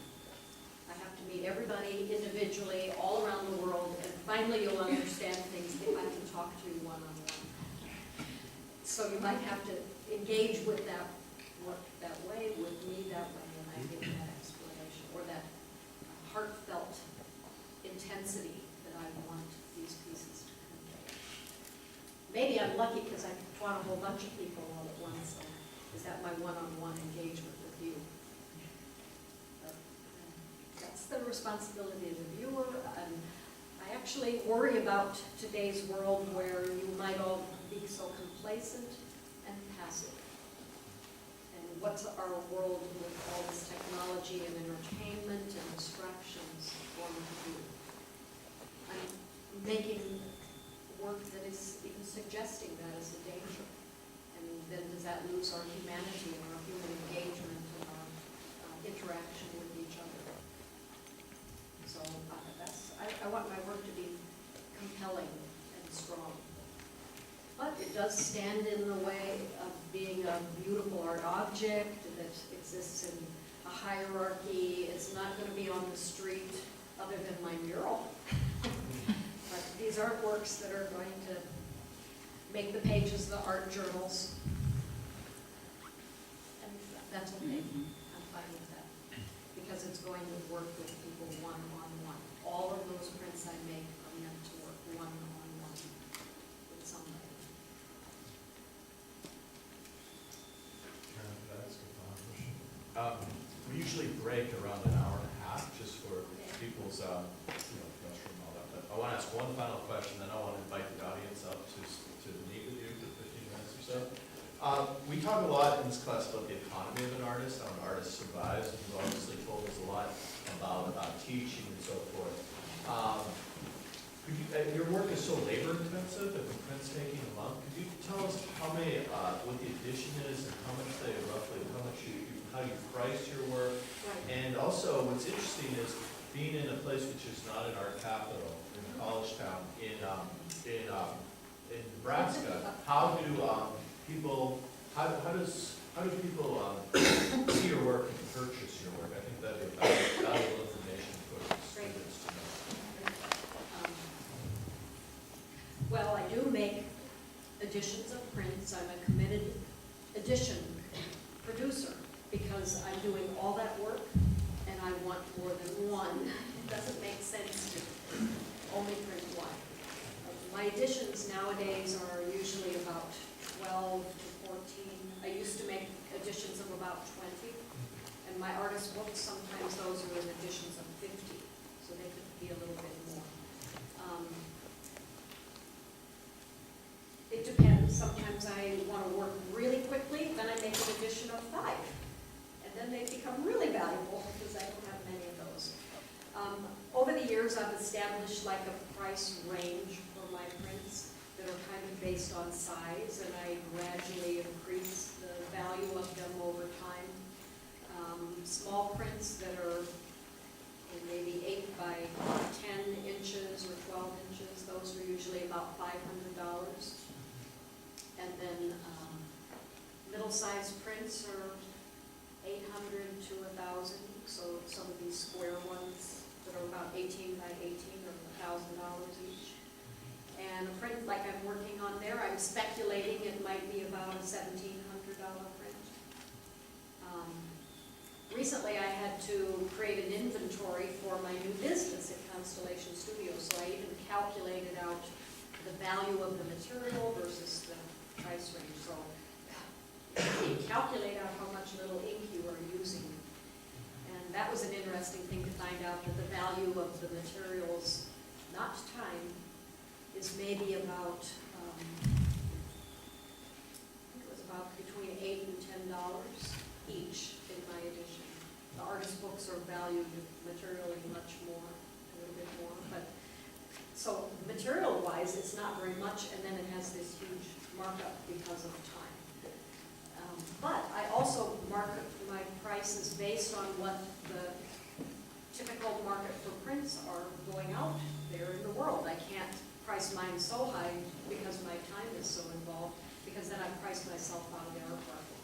I have to meet everybody individually all around the world, and finally you'll understand things if I can talk to you one-on-one. So you might have to engage with that way, with me that way, and I give that explanation, or that heartfelt intensity that I want these pieces to convey. Maybe I'm lucky because I taught a whole bunch of people all at once, so is that my one-on-one engagement with you? But, that's the responsibility of the viewer, and I actually worry about today's world where you might all be so complacent and passive. And what's our world with all this technology and entertainment and distractions going to do? I'm making work that is even suggesting that as a danger. And then does that lose our humanity and our human engagement and our interaction with each other? So I want my work to be compelling and strong. But it does stand in the way of being a beautiful art object that exists in a hierarchy. It's not going to be on the street other than my mural. But these aren't works that are going to make the pages of the art journals. And that's okay. I'm fine with that. Because it's going to work with people one-on-one. All of those prints I make are meant to work one-on-one with somebody. We usually break around an hour and a half just for people's, restroom and all that. But I want to ask one final question, then I want to invite the audience up to meet with you for 15 minutes or so. We talk a lot in this class about the economy of an artist, how an artist survives, and you've obviously told us a lot about teaching and so forth. Your work is so labor intensive and printsmaking alone. Could you tell us how many, what the edition is and how much they roughly, how you price your work? Right. And also, what's interesting is being in a place which is not an art capital, in a college town, in Nebraska. How do people see your work and purchase your work? I think that'd be valuable information for students to know. Well, I do make editions of prints. I'm a committed edition producer because I'm doing all that work and I want more than one editions nowadays are usually about 12 to 14. I used to make editions of about 20. And my artist books, sometimes those are in editions of 50. So they could be a little bit more. It depends. Sometimes I want to work really quickly, then I make an edition of 5. And then they become really valuable because I don't have many of those. Over the years, I've established like a price range for my prints that are kind of based on size, and I gradually increase the value of them over time. Small prints that are maybe 8 by 10 inches or 12 inches, those are usually about $500. And then middle-sized prints are 800 to 1,000. So some of these square ones that are about 18 by 18 are $1,000 each. And a print like I'm working on there, I'm speculating it might be about a $1,700 print. Recently I had to create an inventory for my new business at Constellation Studios, so I even calculated out the value of the material versus the price range. So you calculate out how much little ink you are using. And that was an interesting thing to find out, that the value of the materials, not time, is maybe about, I think it was about between $8 and $10 each in my edition. The artist books are valued materially much more, a little bit more, but so material-wise, it's not very much, and then it has this huge markup because of time. But I also market my prices based on what the typical market for prints are going out there in the world. I can't price mine so high because my time is so involved, because then I price myself out of the art market.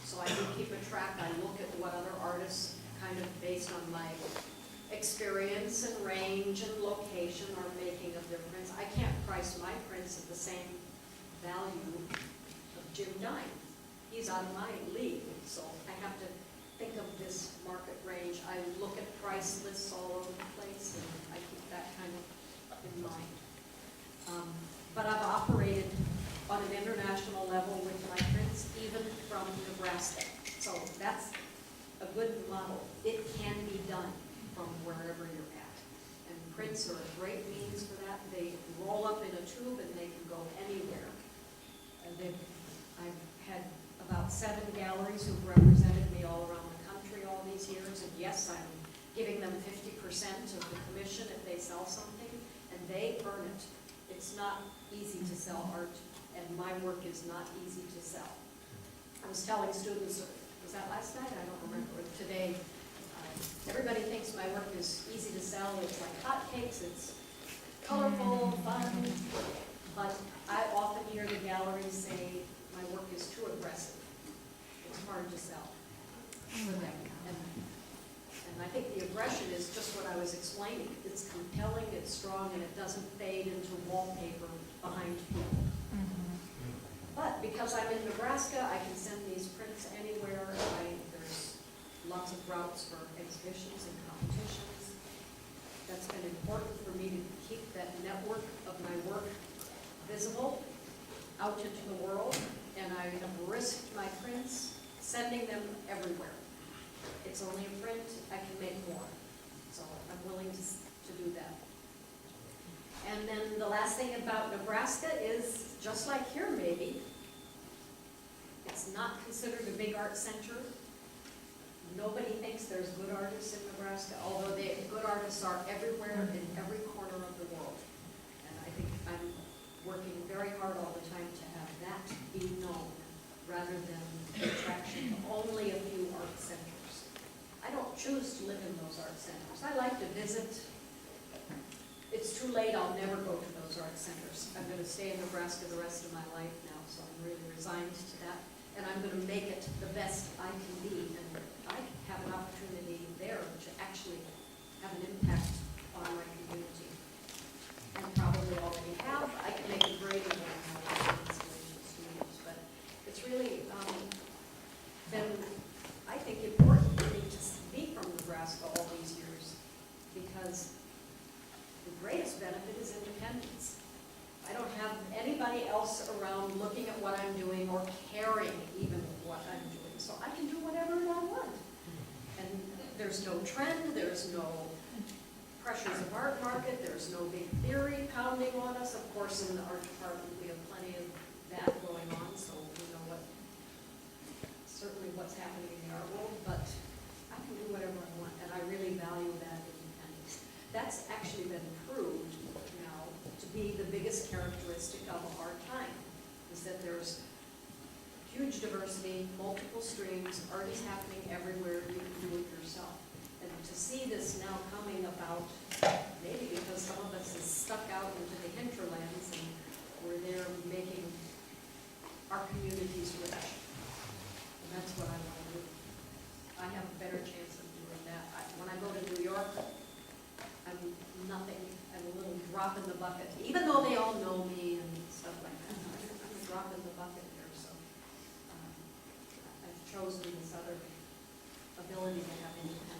So I do keep a track. I look at what other artists, kind of based on my experience and range and location, are making of their prints. I can't price my prints at the same value of Jim Dine. He's out of my league, so I have to think of this market range. I look at price lists all over the place, and I keep that kind of in mind. But I've operated on an international level with my prints, even from Nebraska. So that's a good model. It can be done from wherever you're at. And prints are a great means for that. They roll up in a tube and they can go anywhere. I've had about 7 galleries who've represented me all around the country all these years. And yes, I'm giving them 50% of the commission if they sell something, and they earn it. It's not easy to sell art, and my work is not easy to sell. I was telling students, was that last night? I don't remember. Today, everybody thinks my work is easy to sell. It's like hotcakes. It's colorful, fun. But I often hear the galleries say my work is too aggressive. It's hard to sell for them. And I think the aggression is just what I was explaining. It's compelling, it's strong, and it doesn't fade into wallpaper behind people. But because I'm in Nebraska, I can send these prints anywhere. There's lots of routes for exhibitions and competitions. That's been important for me to keep that network of my work visible out into the world, and I have risked my prints, sending them everywhere. It's only a print, I can make more. So I'm willing to do that. And then the last thing about Nebraska is, just like here maybe, it's not considered a big art center. Nobody thinks there's good artists in Nebraska, although good artists are everywhere in every corner of the world. And I think I'm working very hard all the time to have that be known, rather than the attraction of only a few art centers. I don't choose to live in those art centers. I like to visit. It's too late, I'll never go to those art centers. I'm going to stay in Nebraska the rest of my life now, so I'm really resigned to that. And I'm going to make it the best I can be. And I have an opportunity there to actually have an impact on my community. And probably already have. I can make a great impact on Constellation Studios. But it's really been, I think, important for me to be from Nebraska all these years, because the greatest benefit is independence. I I don't have anybody else around looking at what I'm doing or caring even what I'm doing. So I can do whatever I want. And there's no trend, there's no pressures of art market, there's no big theory pounding on us. Of course, in the art department, we have plenty of that going on, so we know certainly what's happening in the art world, but I can do whatever I want, and I really value that independence. That's actually been proved now to be the biggest characteristic of our time, is that there's huge diversity, multiple streams, art is happening everywhere, you can do it yourself. And to see this now coming about, maybe because some of us is stuck out into the hinterlands and we're there making our communities rich. And that's what I want to do. I have a better chance of doing that. When I go to New York, I'm nothing. I'm a little drop in the bucket, even though they all know me and stuff like that. I'm a drop in the bucket here, so I've chosen this other ability to have independence.